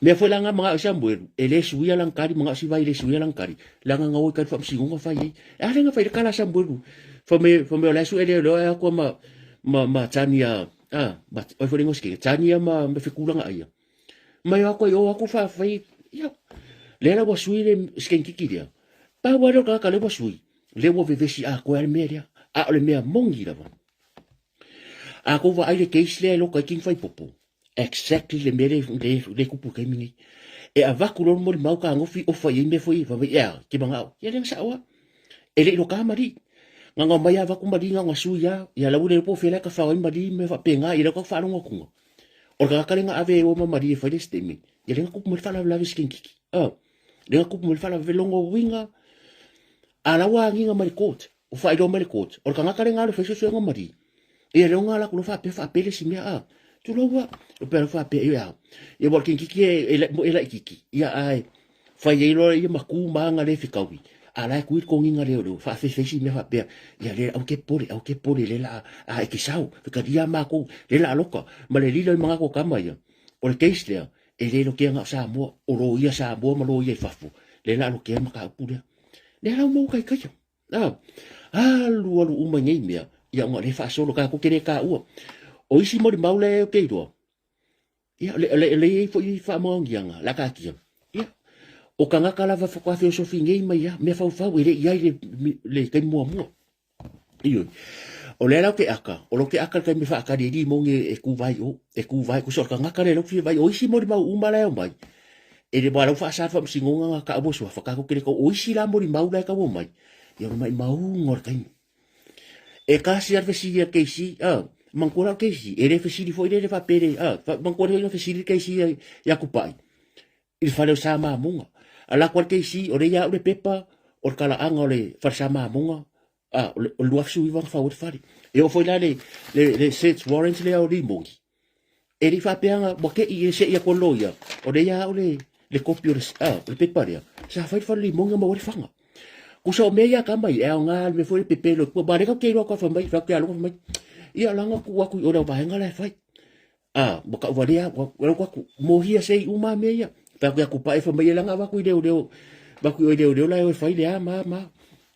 me foi langa mga sambueru ele suia lang kari mga si vai le suia lang kari langa nga o ka fam singunga fa ia ale nga fa kala sambueru fa me la su ele lo ko ma tania ma o foi ngoski tania ma me fikula nga ia mai ako yo ako fa ia le la bo sui le skenki kidia pa wa ro ka le bo sui le wo vivesi a ko media a le mea mongi la a ko va ai le case le lo ka king fai popo exactly le mere le kupu ke mingi e a va ku lo mo mau ka ngofi o fa me foi va ya ki banga ya le sa wa ele lo ka mari nga mai va ku mari nga suya ya la ule po fela ka fa o mari me fa penga ile ko fa no ku o ka ka nga ave o mari fa le stemi ya le ku mo fa la skin kiki le ku mo fa la velongo winga ala wa nginga marikot o fa ilo marikot o ka ngaka nga lo feso nga mari e le nga la ku fa pe le simia tu lo wa o pe fa pe ya e bo kin kiki e la kiki ya ai fa ye lo ye maku ma nga le fikawi ala ku ko nginga le lo fa fe simia fa pe ya le au ke pole le la a ke sau ka dia ma ku le la loka ma le lilo mga ko kama ya o le case le e le lo ke nga sa mo o lo ia sa mo ma lo ia fafu le la lo ke maka pule le la mo kai kai lu uma ngai mea ia nga le fa solo ka ko kere ka u o isi mo di maule ke do ia le fo i fa mo ngianga la ka kia ia o ka ngaka la fa kwa filosofi ngai mai ia me fa ile ia le kai mo iyo o le la ke aka o lo ke aka ka me fa ka di mo nge e ku vai ku so ka ngaka le lo fi vai o isi mo di mau uma la mai e le ba lo fa sa fa singonga ka bo so fa ka ko kere ko o isi la mo di maule ka mo mai ia mai mau ngor kai e kasi ar fesi ia keisi mangkora keisi e le fesi di foi le fa pere mangkora ia fesi di keisi ia kupai il fale sama munga ala kwal keisi o le ia o le pepa o kala anga o le fa sama munga o luaf su iwa fa o fari e o foi la le search warrant le o limongi e li fa peanga mo ke i se ia koloia o le ia o le copy le pepa ia sa fa limonga mo o fanga kusa o mea ka mai e nga me foi pepelo ko bare ka ke ro ka fa mai fa ke alo mai ia langa ku aku o le bahenga le fai mo ka varia ko mo hia sei uma mea pa ku pa e fa mai langa va ku de ba ku de la o fai le ma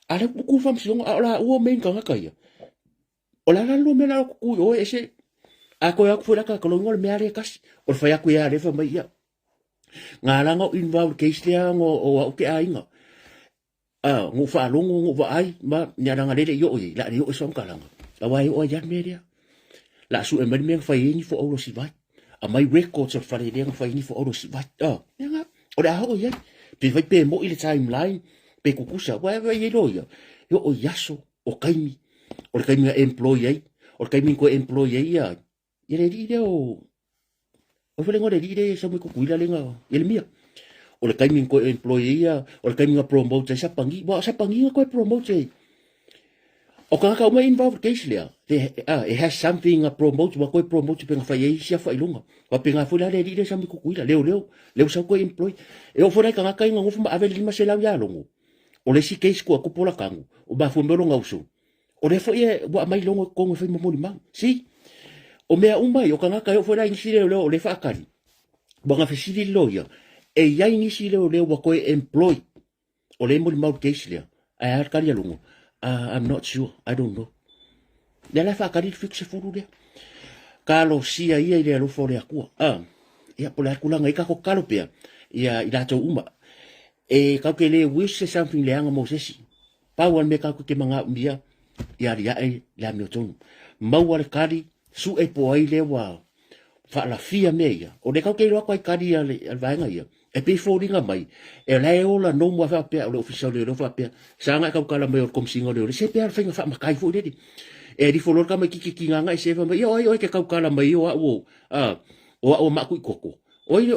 ale ku fa msi la o men ka ka ia o la lo me la ku o ese a ko ya ku la ka ko lo me ale kas o fa ya ku ya le fa mai ia nga langa involve case le o ke ainga ngu fa longo ngu va ai ma nyaranga le yo la yo so kalanga awai o ya media la su e me fa ni fo o si vai a mai records of fa le fa ni fo o si vai nga o da ho ya pe vai pe mo ile timeline pe kukusa wa ye lo yo o yaso o kaimi o kaimi employee o kaimi ko employee ya ye le di o fa le ngore di de so me ku kuila lenga ye le mia o le kaimi ko employee o le kaimi promote sa pangi ko promote o ka ka mai involved case le it has something promote ko promote pe fa ye sia fa ilunga wa pe nga fula le di sa mi ku kuila leo sa ko employee e o fora ka ka nga ngofu ma ave lima se la ya longo o le si case ko pola kangu o ba fu mbelo ngausu o le fo ye wa mai longo ko ngo fa mo ni ma si o mea umai o ka nga ka o fora insi le o le fa akari ba nga fa si lo ya e ia inisi leo wa koe employ o le mo mau case lea ai ar kari alungo I'm not sure I don't know le la fa kari fixe furu lea kalo sia ia ile alo fo le akua ia po le akula ngai ka ko kalo pea ia ila to uma e ka ke le wish something le anga mo sesi pa wan me ka ko ke manga mbia ia ria e la mi tonu mau al kari su e po ai le wa fa la fia meia o le ka ke ro ko ai kari al vaenga ia e pe foringa mai e lai ola no mo fa pe o official le fa pe sanga ka kala mai o komsingo le se pe fa fa makai fo le e di folor ka mai ki nga e se fa mai oi ke ka kala mai o ma ku koko oi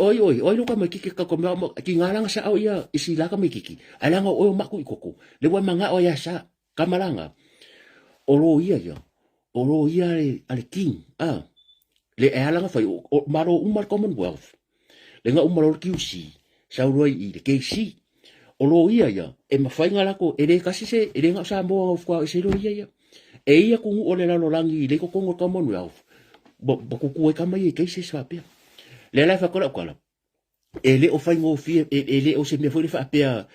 no ka mai ki ka ko ki nga langa sa o ia isi la ka mai ki ala nga o ma ku koko le wa manga o ya sa kamalanga o lo ia ale king le ala nga fa o maro umar commonwealth le nga umaro kiusi sa roi I le keisi o lo ia e mawhainga lako e le kasi se e le nga sa moa of kwa se lo ia e ia kungu o le lalo langi le ko kongo commonwealth ba kuku e kamai e keisi sa pia le la fa kola e le o whaingo fia e le o se mea fwere fa pia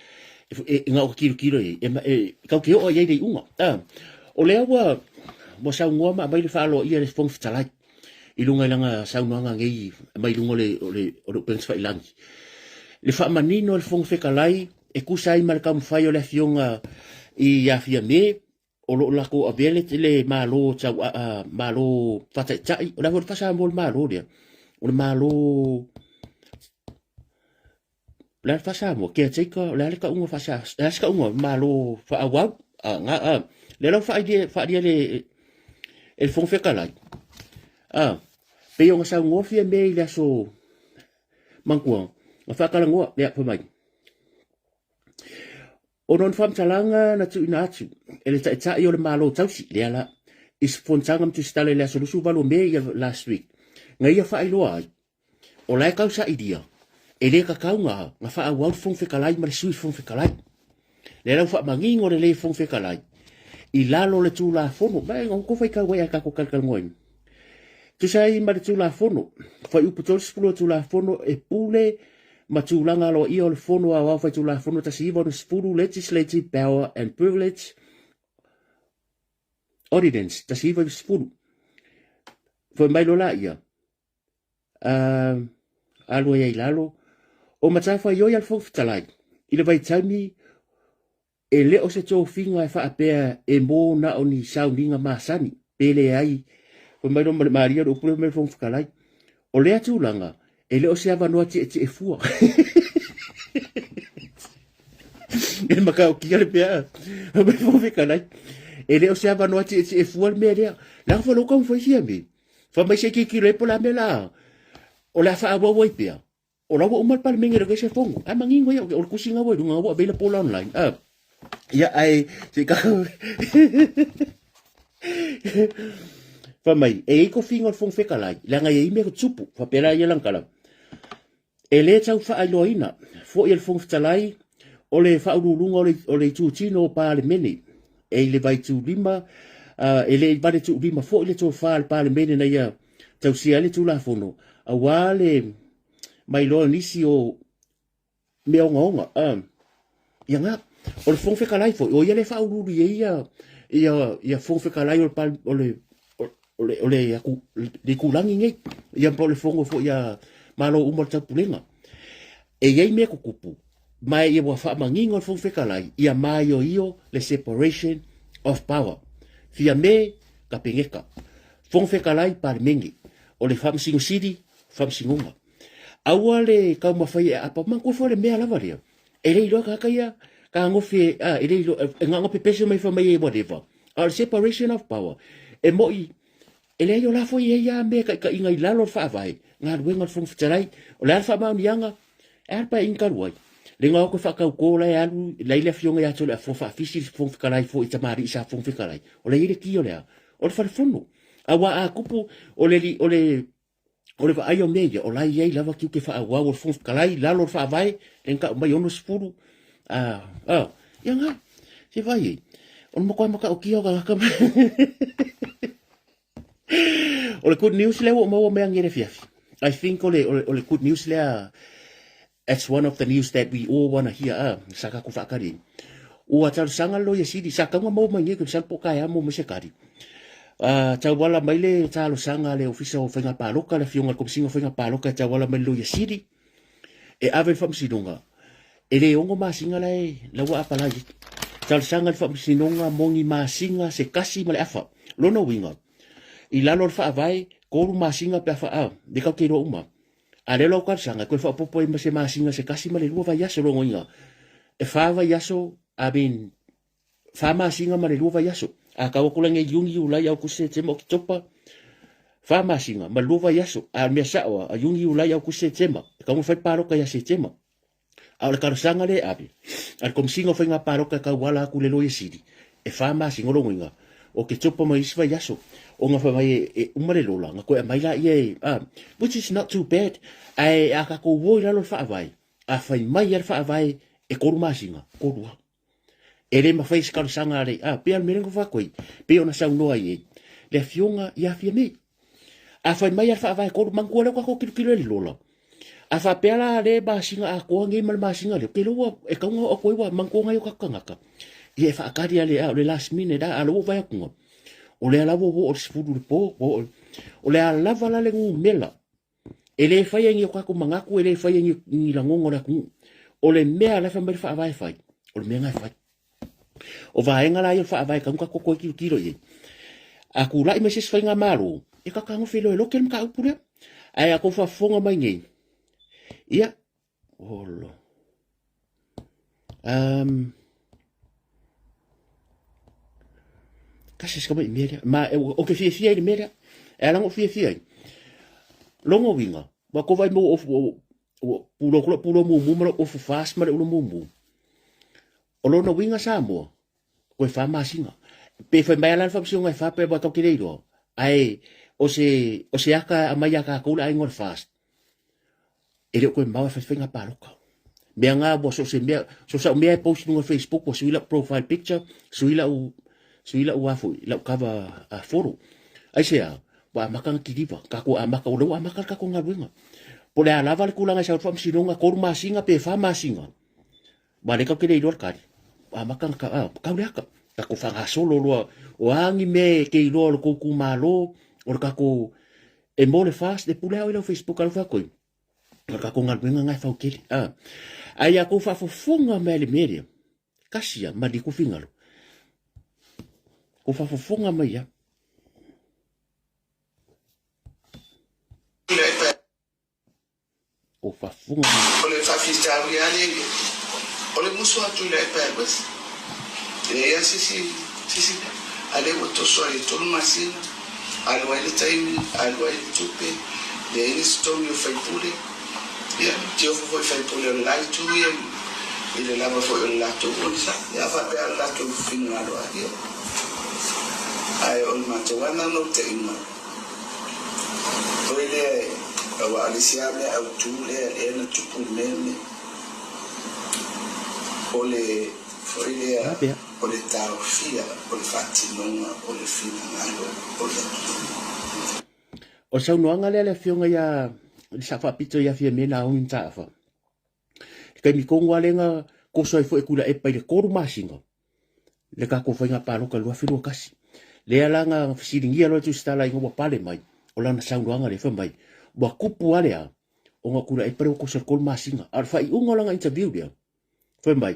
nga o kilo e kau ke o ia le unga o le awa mo sa ngua ma mai le fa alo ia le fong fitalai ilunga langa saunanga ngei mai lungo le pens fa ilangi le fa manino le fong fekalai e kusai mal kam fai o le fionga I ya fia me o lo la ko abele le malo cha malo fata chai o la vor fasa mol malo dia o le malo la fasa mo ke cheka la le ka unga fasa la ska unga malo fa awa nga le lo fa dia le el fong fekalai pe yo sa ngofia me la so mangkuang ma fa kala ngo le pa mai o non fam talanga na tu inatu ele ta yo le malo tausi le ala is fontangam tu stale la solusu valo me last week ngai fa ilo ai o la causa idea ele ka kaunga ma fa awal fong fe kalai ma sui fong fe kalai le la fa mangingo le fong fe kalai I lalo le tu la fono ba ngon ko fa ka wa ka ko kalkal ngoin tu sai ma tu la fono fa u putos pulo tu la fono e pule matulanga lo i o le fono a wau fai tula fono tasiva o spuru legislative power and privilege ordinance tasiva o spuru foi mai lo la ia alo ia ilalo o matafa yo al fo fitalai i le vai taimi e le o se tō finga e whaapea e mō na o ni sauninga masani pele ai foi mai lo maria o pule me fo fitalai o le atulanga e le o se avanoa ti e fua e makao ki ale pea me fo fitalai e le o se avanoa ti e fua me rea la fa lo kom foi hia me fa mai se ki le pola me la o la fa abo wai pea o la wo umal pal mengere ke se fongo a mangingo ya o kusinga wo dunga wo bela pola online ya ai se ka fa mai e ko fingo fong fekalai la nga ye me ko tsupu fa pela ye lang kala e le tau fa aloina fo ye fong fekalai o le fa ulunga o le tu tino pa le meni e le vai tu lima e le vai tu lima fo le tu fa pa le meni na ya tau sia le tu la fono a wale mai lo nisi o me onga ya nga o le fong fekalai fo o ye le fa ulu ia fong fekalai o pal o le aku le kulangi ngai ia po le fongo fo ia malo umor tapulenga e ye me ko kupu mai ia wa fa mangingo fong fekalai ia mai io le separation of power fia me ka pengeka fong fekalai par mengi o le fam singo city fam singonga aua le ka mafai apa man ko fo le me ala varia e le lo ka ia ka ngofi e le lo nga pe peso mai fa mai whatever our separation of power e moi ele yo la foi ia me ka inga i lalo fa vai nga wenga fong fitarai o la fa ma mianga er pa inka ruai le nga ko fa ka ko la ya la ile fionga ya tole fo fa fisi fong fikalai fo itamari sa fong fikalai o le ile ki o le o fa fono awa a kupu o le va ayo meia o la ia lava ki ke fa awa o fong fikalai lalo fa vai en ka mai ono spuru yanga se vai on mo ko o ki o ka o le good news le o mo me ngere fiafi I think o le good news le that's one of the news that we all want to hear saka ku fakari o atal sanga lo ye sidi saka mo mo ngi ku sal poka ya mo se kari ta wala mai le ta lo sanga le ofisa o fenga paloka le fionga ko singo fenga paloka ta wala mai lo ye sidi e ave fam sidonga e le ongo masinga le la wa apala ta sanga fam sinonga mongi masinga se kasi male afa lo no winga i lalo fa vai ko masinga pe fa de ka ke ro uma ale lo ka sanga ko fa popo i se masinga se kasi male lu va yaso lo ngoinga e fa va yaso a bin fa masinga male lu va yaso a ka ko lange yungi ula ya ku se tema ki topa fa masinga ma lu va yaso a me sa a yungi ula ya ku se tema ka mo fa paro ka ya se tema a le ka sanga le abi al kom singo fa nga paro ka wala ku le lo yesidi e fa masinga lo ngoinga o ke topa mai swa yaso o nga fa mai e umare lola nga ko mai la ye which is not too bad ai aka ko wo la lo fa vai a fa mai ya fa vai e ko masinga ko dua ele ma fa iskal sanga le pe al merengo fa koi pe ona sa no ai le fionga ya fia me a fa mai ya fa vai ko man ko le ko kilo le lola a fa pe la le ba singa a ko ngi mal masinga le ke lo e ka ngo ko wa man ko ngai ka kanga ye fa akari le last minute da alo vai ko o le ala wo o spudu po o le ala vala le ngu mela ele fai ngi ko manga ku ele fai ngi la ngongo la ku o le mea la fa mer fa vai fai o le mea fai o va enga la yo fa vai ka ko ki tiro ye a ku la me se fai nga maru e ka ka ngo felo lo kel ka upure ai a ko fa fonga mai ngi ia olo kasi ska mai media ma o ke fia ni media e lango fia longo winga ba ko vai mo o pulo mo o fast ma o mo o lo no winga sa mo ko fa masinga pe fa mai lan fa psionga fa pe ba to kireiro ai o se aka amaya ka ko la ngor fast ele ko ma fa finga paroka Bianga bo so se me post no Facebook bo suila profile picture suila u afu la cover a photo ai se wa makang kidiva ka ko amaka o lo amaka ka ko ngawenga po le alava le kulanga sa fa msinonga ko masinga pe fa masinga ma le ka ke le lor kari a makanga ka le ka ko fa solo lo o angi me ke lo ko ku malo o ka ko e mo le fast de pule o Facebook al fa ko o ka ko ngal ngai fa ke ai a ko fa fofonga me le media kasia ma di ku fingalo ko fa fofonga me ya o fa funga o le fa fista wi ale o le muso atu le pa bas e ya sisi ale mo to so e to masina al wa le time al wa tupe le ni sto mi fa pule ya ti o fo fa pule la tu ya ile la fo la to bonsa ya fa pe la to fino la do ya ai on ma to wana no te ima o ile wa alisiame au tule ena tupu meme ole ole tau fia ole fatinonga ole fina ngalo ole o sa no anga le fionga ya sa fa pito ya fia mena un tafa ke mi kongwa lenga ko so fo e kula e pa le koru masinga le ka ko fenga pa lo ka lo filo kasi le alanga siringia lo tu stala ngo pale mai ola na sa no anga le fa mai wa kupu alea o nga kula e preo ko ser kol masinga ar fa i unga langa interview dia foi mai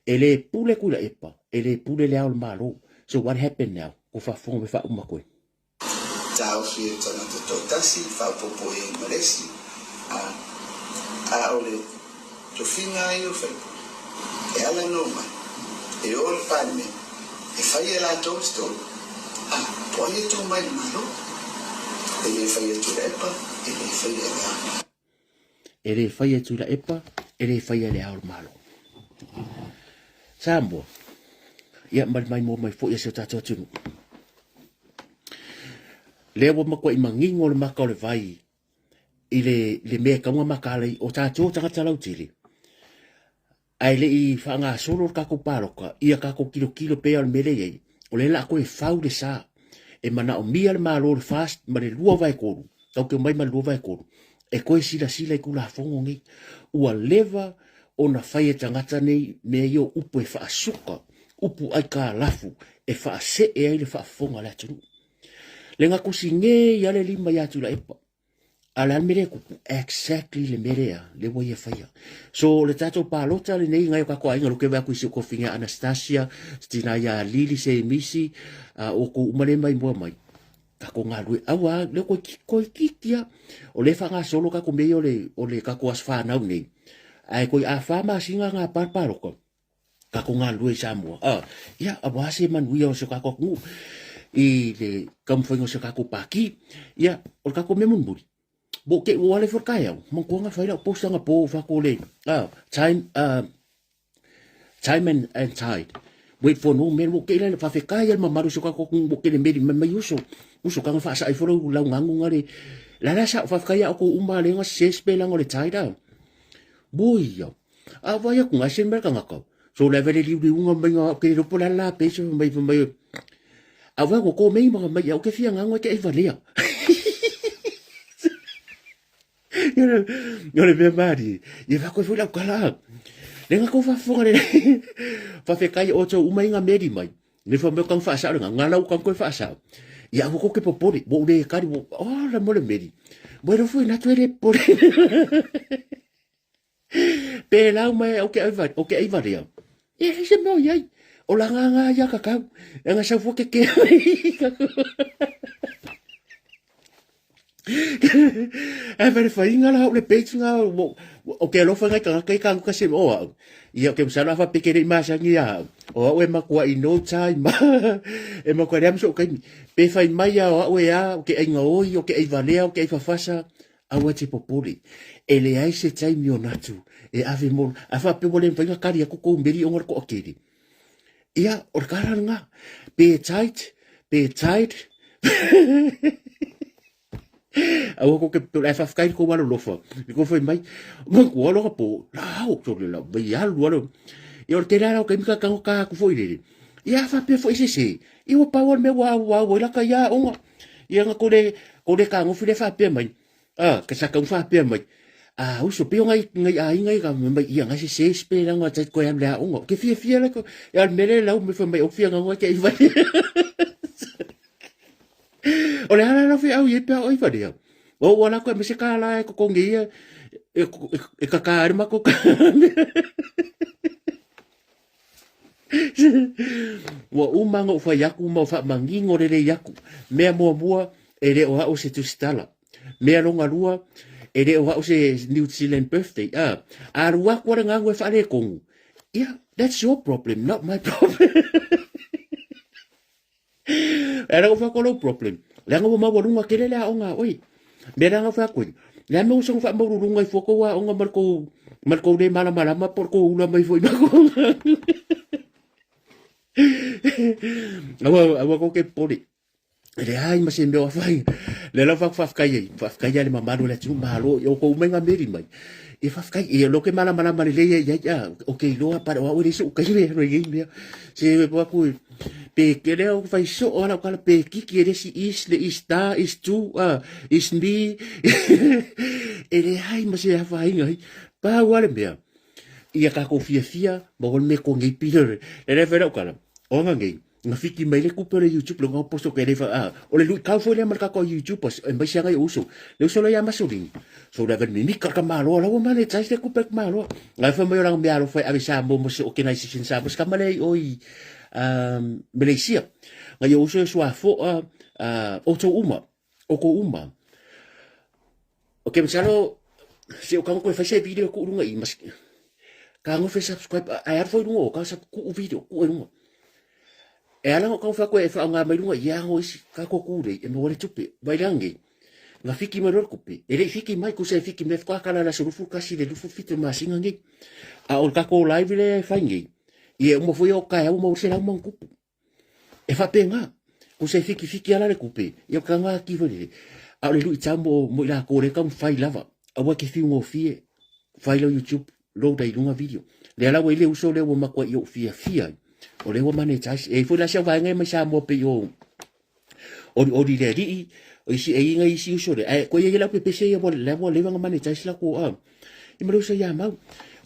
ele pule kula epa ele pule le al malo so what happened now ko fa fo me fa uma ko tau fia tana to tasi fa popo e malesi a ole to fina io fa e ala no ma e ol palme e fa la to sto poi to mai malo e fa to epa ele fai tu la epa ele fai le al malo sambo ya mai mo mai fo ya se tato tu le wo mako i mangingo le maka le vai ile le me ka mo makale o tato tanga lau tili ai le i fanga solo ka ko paroka ia ka ko kilo pe al mele ye o le la ko e fau de sa e mana o mia le malo fast ma le lua vai ko tau ke mai maluva e koru. E koe sila e kula fongo ngi. Ua leva o na whai e tangata nei mea io upu e wha suka. Upu ai ka lafu e wha se e ai le wha fonga le atunu. Le ngā kusi nge i ale lima i atu la epa. Ale al mere kupu exactly le merea le wai e whaia. So le tato pālota le nei ngai o kako ainga luke wea kuisi o kofinga Anastasia, stina ia Lili se misi, o ko umane mai mua mai. Ka ko ngā rui awa le ko kikia o le whanga solo ka ko mei o le ka ko as whanau nei ai ko a whama singa ngā parparoko ka ko ngā rui Samoa ia a wase manui o se ka ko ngu i le kamwhaingo se ka ko paki ia o ka ko memunburi bo ke wale forkai au mo ko nga whaira postanga po whako le time and tide wait for no man mo ke le fa fekai al mamaru so ka ko mo ke le meri mai uso ka fa sa i foro la ngangu ngare la sa fa fekai ko umba le nga ses pe lang o le taida boya a vaya ku ngasen merka ngaka so le vele li unga mai nga ke ro pola la pe so mai a va ko mai mai o ke fia nganga ke e valia yo le be mari ye va ko fu la kala lenga ko fa fonga le fa fekai o to umai nga meri mai le fa me kan fa sa nga ngala kan ko fa sa ya ko ke popori bo le kari bo la mo le meri bueno fu na tu ele por pe la mai o ke ai va dia e se mo ya o la nga ya ka nga sa fu ke e vere whainga la le peitinga o ke alofa ngai ka se o ia ke msala fa pekere masangi ya o we makua i no time e makua ram so kai pe fai mai ya o ya ke ai ngoi o ke ai valea o ke ai fafasa a wa te popoli e le ai se tai mio natu e ave mo a fa pe bolen whainga kari a kuko mberi o ngor ko okeri ia o karanga be tight Aku ko ke la fa kai ko wala lofa ko foi mai mo ko lo po la o to le la be ya lo e o te la ko mi ka ka ko foi le ya fa pe foi se e o pa me wa la ka ya o ya ko le ka ngo fi le fa pe mai ke sa ka fa pe mai uso pe ngai ngai ka mai ia ngai se spela nga tai ko am la ungo ke fia la ko ya mele la me fa mai o fia nga ke vai o le hala la fia au ye pe o i vai o wala ko me se ka la ko ngi e ka ka ma ko wa umanga o fa yaku ma fa mangingo le yaku me mo e le o se tu stala me longa lua e le o se New Zealand birthday rua ko nga ngwe fa le kongu yeah that's your problem not my problem era ko fa ko no problem le nga mo lunga ke le la onga oi me nga fa ko le me uso fa mo lunga fo ko wa onga marco de mala ma por ko ula mai foi ma ko awa ko ke poli le ai ma se me wa fai le la fa kai le mamalo le tu malo yo ko menga meri mai e fa kai e lo ke mala le ya okay lo para wa ri su kai le no ye me se wa ku pe ke le o fai so ora ka pe ki le si is le ista is tu is me e le ai ma se fa ngai pa wa le me ia ka ko fia mo me ko ngai pile le vera kala o ngai nga fiki mai le kupe le YouTube lo nga posto ke le fa o le lui ka fo le marka ko YouTube pas e mai sia ngai uso le uso lo ya masuri so da ver mi ka malo la o mane tsai le kupe malo nga fa mai orang bialo fa avisa mo mo o ke nai sin sa bus ka male oi Malaysia nga yo uso so fo o to uma o ko uma o ke msalo se o ka ko fa se video ku runga i mas ka ngo fa subscribe ai ar fo runga o ka sa ku video ku runga e ala ko fa ko e fa nga mai lunga ia ho isi ka ko kure e mo le tupe vai langi nga fiki mai ro kupe e le fiki mai ku se fiki me fa kala la surufu kasi le lufu fitu ma singa ngi a o ka ko live le fa ngi e mo foi o ka e mo se la mo kupu e fa penga ku se fiki ala le kupe e ka nga ki vole a le lu tambo mo la ko le kam fai lava a wa ke fi mo fie fai lo YouTube lo dai lunga video le ala we le uso le mo ma ko yo fia o le mane tais e foi la sia vai ngai mai sa mo pe yo o di le di o si e ngai si uso le ko ye la pe se ye mo le nga mane tais la ko i mo se ya mau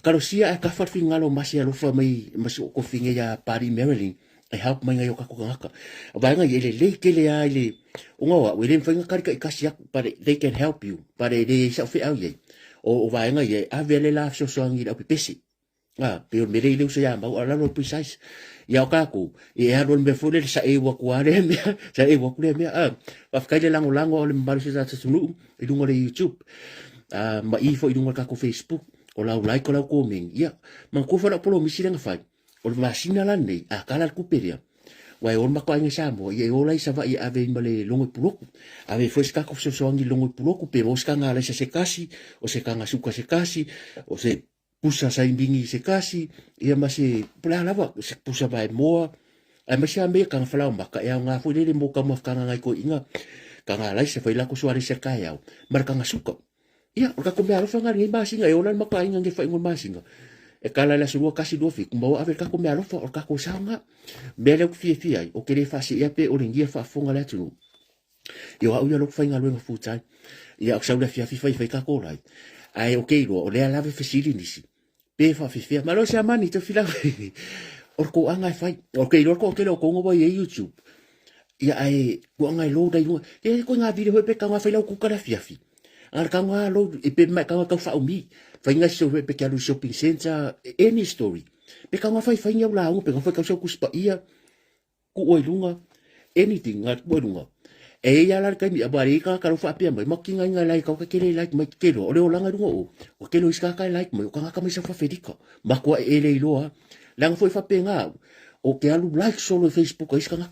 karo sia ka fa finga lo masi lo fa mai mas ko finga ya pari Marilyn e help mai ngai o ka ko ngaka vai ngai le ke le ai le o nga we le finga ka sia but they can help you but they sa fi au ye o vai ngai a vele la so ngi la pe pesi pero me le usa ya mau ala no precise ya ka ku e aro me fole sa e wa ku are me sa e wa ku me va fa le lango le mbalo sa tsunu e dungo le YouTube ma ifo i dungo ka ku Facebook o la like o la comment ya man ku fa la polo mi silenga fa o ma sina la nei a kala ku peria wai o ma ko ai sa mo ye o la sa va i ave male longo puloku ave foi ska ku so ngi longo puloku pe o ska ngala se kasi o se kanga suka se kasi o se pusa sa imbingi se kasi ia masi pula lava se pusa vai moa ai masi ame ka fala maka ia nga fu le mo ka mo ka nga ko inga ka nga lai se foi la ko suare se ka ia mar ka nga suka ia o ka ko me alo fanga ni masi nga e ona maka inga nge fa ngol masi nga e kala la suwa kasi do fi kumba ave ka ko me alo fa o ka ko sanga bele ku fie fie ai o ke le fa si ia pe o ringia fa fonga la tu yo au yo lo fa nga lo nga fu tai ia o sa la fia fi fa ka ko lai ai okay lo o le ala ve fesili nisi pe fa fifia malo se mani to fila orko anga fai okay orko ke lo ko ngo ye YouTube ya ai ko anga lo dai no e ko nga video pe ka nga fai lo ku kala fiafi ar ka nga lo e pe ma ka ka fa umi fai nga so pe ka lo shopping center any story pe ka nga fai nga la ngo pe ka fa ka so ku spa ia ku oi lunga anything ngat bo lunga e ya la ka mi abari ka ka fa pe mai makinga nga like ka ke like mai ke lo o langa ngo o ke lo iska ka like mai ka ka mai sa fa fedika ma ko e le lo lang foi fa pe nga o ke alu like solo Facebook iska nga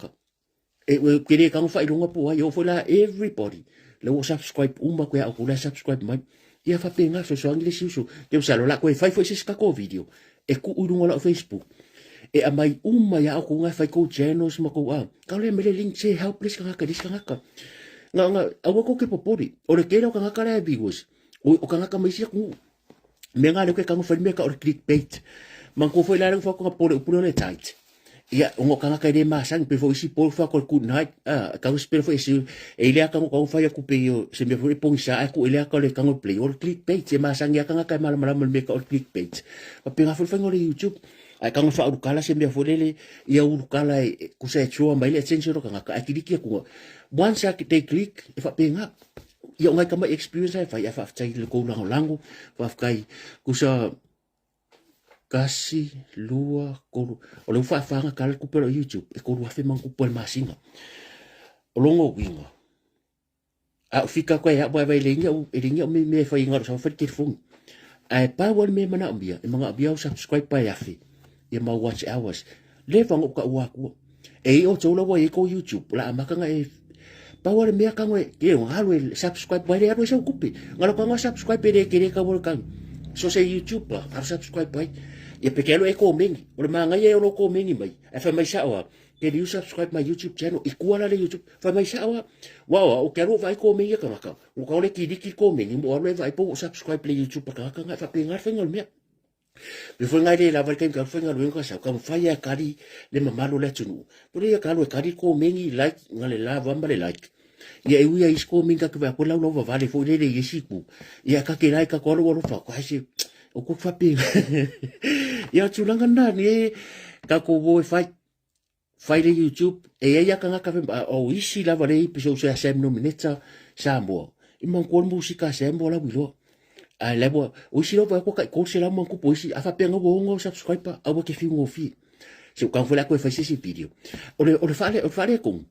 e ke le ka fa ilunga po yo foi la everybody le wo subscribe umba ko ya ko la subscribe mai ia fa pe nga so english uso ke usalo la ko fa foi iska ko video e ku ulunga la Facebook e a mai ya ko nga fai ko channels ma ko ka le mele link se helpless ka nga awa ko ke popori o le kero ka ka le viewers o ka mai sia ku me nga le ka fa me ka o clickbait man ko foi la fa ko po le tight ia ngo kanga kai de masang pe fo isi pol fa ko good night ka spel fo isi e le ka ngo fa ya ku pe yo se me fo pong sa ku ele ka le ka ngo play or click page e masang ya kanga kai malam me ka or click page pa pe nga fo fa ngo le YouTube ai ka ngo fa urukala se me fo le ia urukala ku se chua mai le sensor ka nga ka akidiki ku once I click e fa pe nga ia ngai ka ma experience ai fa ya fa chai le ko lango fa kai ku sa kasi lua kolu o le fa nga kala ku pelo YouTube e ko wa fe man ku pel masinga o longo winga a fika ko ya ba lenga e linga me fa inga so fa telefon ai pa wal me mana ambia e manga bia subscribe pa ya fe e ma watch hours le fa ka wa ku e o tolo wa e ko YouTube la maka nga e pa wal me ka ngwe ke o halwe subscribe ba le ro so kupi ngalo ka nga subscribe pe de ke ka wol kan so se YouTube pa subscribe pa ia pekelo e komengi o le manga ia o komengi mai e fa mai sawa ke you subscribe my YouTube channel i kuala le YouTube fa mai sawa wa o kero vai komengi ka ka o ka le kidiki komengi mo le vai po subscribe le YouTube ka ka fa pe ngar fengol me before ngai le la vai ka fengol wen ka sa ka fa ya kali le mamalo le tunu por ia ka lo kali komengi like ngale la va mbale like ia e uia is komenga ka ko la lo va vale fo le yesiku ia ka ke like ka ko lo fa ko hasi o ko fa pe ia tulanga na ni ka ko bo fai le YouTube e ia ka nga ka o isi la vale piso se sem no mineta sambo i man ko musika sembo la bilo a le bo o isi lo ko ko se la man ko po isi a fa pe ngo ngo subscribe pa a bo ke fi ngo fi se kan fola ko fa ese video o le fale ko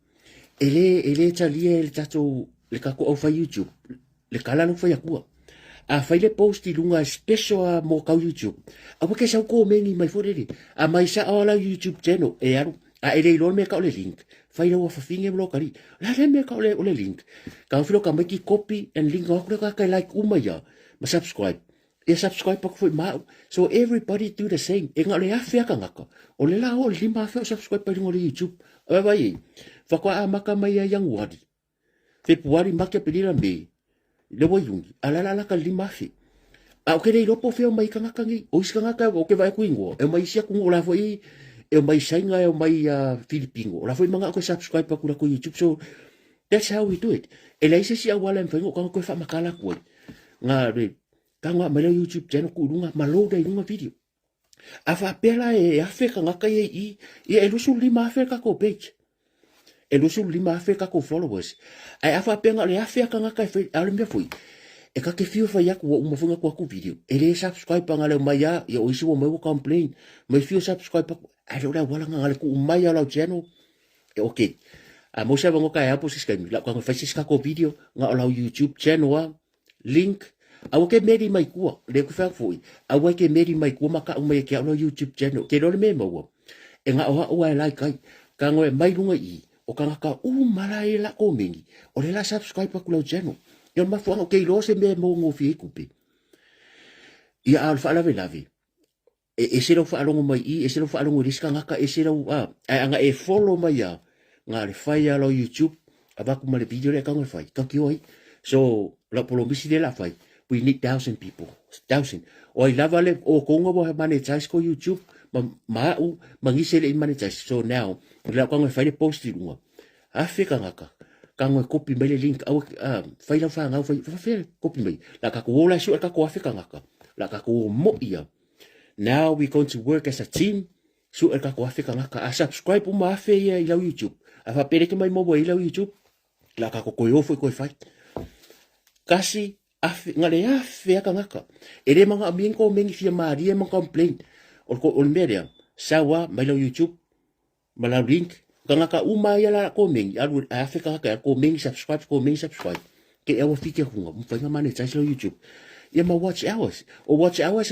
ele talia el tato le ka ko o fa YouTube le kala no fa ya ku a faile post i lunga special a mo ka YouTube a ke sa ko mengi mai forere a mai sa ala YouTube channel e aru a ele lo me ka le link faile wa fa finge lo kari la le me ka le link ka filo ka mai ki copy and link ko ka like uma ya ma subscribe e subscribe pa ko ma so everybody do the same e ngale a fe ka ngaka o le la o lima fe subscribe pa ngole YouTube a vai fa ko a maka mai ya yang wadi Februari maka pedira me le wo yungi ala ka lima fi a o ke le lopo fe o mai kanga kangi o iska ngaka o ke vai kuingo e mai sia ku la foi e mai sainga e mai Filipino la foi manga ko subscribe pa ku YouTube so that's how we do it e le isi a wala mfengo ka ko fa makala ku nga re kanga mai YouTube channel ku lunga malo dai lunga video a fa pela e a fe kanga ka e e lusu lima fe ka ko page e lusu lima fe ka ko followers ai afa penga le afia ka nga kai fe ale me foi e ka ke fiu fa ya ko uma funga ko ku video e le subscribe pa ngale mai ya o isi wo mai wo complain mai fiu subscribe pa ai lo wala ngale ku mai ya lo channel e okay a mo sa ngo ka ya po siska mi la ko fa siska ko video nga o YouTube channel link a ke meri mai ku le ku fa foi a ke meri mai ku ma ka o mai ke o YouTube channel ke lo me mo e nga o like kai ka ngo mai lunga i o ka ngaka malai la komengi o le la subscribe pa kula channel yo ma fo ke lo se me mo ngo fi kupe ia al fa la velavi e se lo fa lo mai e se lo fa lo riska ngaka e se lo anga e follow mai ya nga le fa ya lo YouTube aba ku male video le ka ngo fa ka ki oi so la polo bisi de la fa we need 1,000 people 1,000 o i lava le o ko ngo bo monetize ko YouTube ma mangise le monetize so now la ko ngai fai post lunga a fika ngaka ka ngai copy mai le link au fai la fa ngau fai copy mai la ka ko la su ka ko fika ngaka la ka ko mo ia now we going to work as a team su ka ko fika ngaka a subscribe ma fe ia i la YouTube a fa pere ke mai mo i la YouTube la ka ko yo foi ko fai kasi ngale a fe ka ngaka ele manga amien ko mengi fia maria mo complain o media sawa mai la YouTube mala link kanga ka uma ya la ko mengi alu Africa ka ko mengi subscribe ke e wa fike hunga mo fanga mane tsa YouTube ya ma watch hours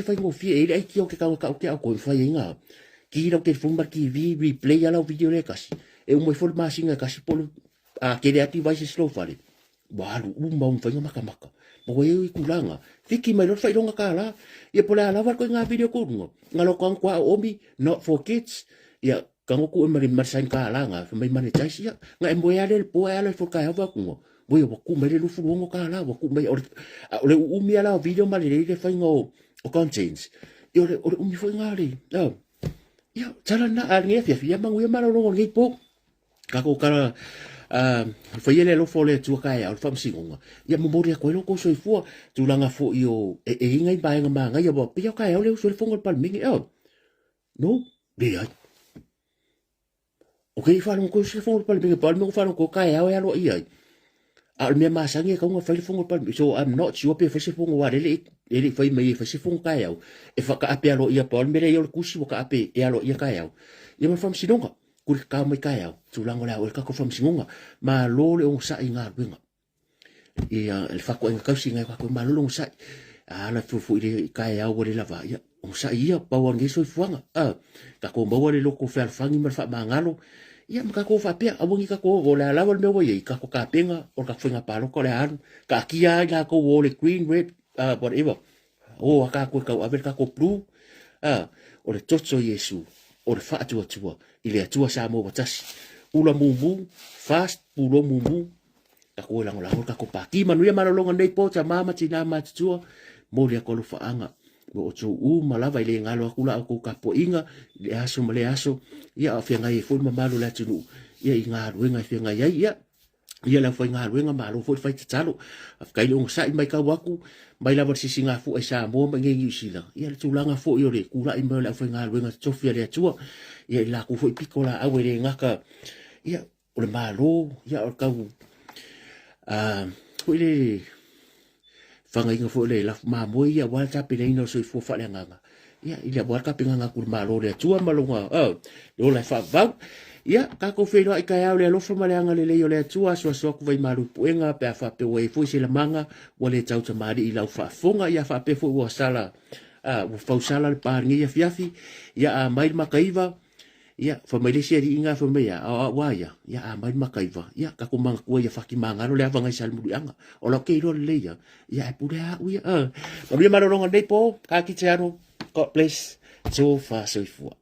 fa ngo fi e ai ki o ke ka ko fa inga ki ro ke fumba ki replay ya la video le kasi e mo forma singa kasi polo a ke le device slow fale balu uma mo fanga maka mo e kulanga fiki mai lo fa longa kala e pola la ko nga video ko ngalo kan kwa omi not for kids ya kango ku mari marsain ka langa mai mane taisia nga embo ya le po ya le fo ka va ku bo yo ku mai le lu fu ngo ka la ku mai o le umi ala video mali le fa ngo o contents yo le umi fo ngari ia tala na nge fia mangu mara ro nge po ka ko kara fa yele lo fo le tu ka ya fa msingonga ia mo mori ko lo ko so fu tu langa fo io ngai ba nga manga ia bo pia ka ya le so le fongo pal mingi no de ai okay fa no ko so fongo pal mingi pal mo fa no ko ka ya lo ia al me masangi ka nga fa le fongo pal so I'm not sure pe fa se fongo wa ele fa mai fa se fongo ka ya e fa ka ape lo ia pal me le yo kusi ka ape e lo ia ka ya ia mo fa msingonga kuri ka mai ka ya tu lango la o ka ko fam singonga ma lo le on sa inga benga e el fa ko en ka singa ko ma lo on sa ala fu ile ka ya o le lava ya on sa ia pa wa ngeso fuanga ka ko ba le lo ko fa fangi ma fa mangalo ia ma ka ko fa pe a bongi ka ko o la lava me wo ye ka ko ka penga o ka fenga pa lo ko le an ka kia ya ko wo le green red whatever o ka ko ka a ka ko blue o le totso yesu o le fa tua ile atua sa mo batasi ula mumu fast pulo mumu ka ko la ka ko pa ki manuia malolonga nei po ta mama tina matua mo le ko lo faanga mo o malava ile ngalo akula ko ka po inga le aso ia afenga e fo mamalo la tunu ia inga ruenga fenga ia la foi nga ruenga malo foi fai tsalo afkai lo sa mai ka waku mai la versi singa fu e sa mo ngi sila ia le tulanga fo yo le kula i mai la foi nga ruenga tofia le atua ia la ku foi pikola a wele ngaka ia o le malo ia o ka le fanga inga fo le la ma mo ia wa ta pele no so fo fa le nganga ia ile wa ka pinga nga ku malo le atua malonga lo la fa va ia ka ko fe ai ka ya le lo fa male anga le yo le atua so ku vai malu puenga pe fa pe we fo se la manga wa le tau tamari ila fa fonga ia fa pe fo wa sala wa fa sala le pa ngi ia fiafi ia mai makaiva ia fa mai le se ri inga fa mai wa ia mai makaiva ia ka ko mang ko ia fa ki manga le ava ngai sal mu anga o lo ke lo le ia e pure a ui ma lo ronga dei po ka ki te ano God bless so far so far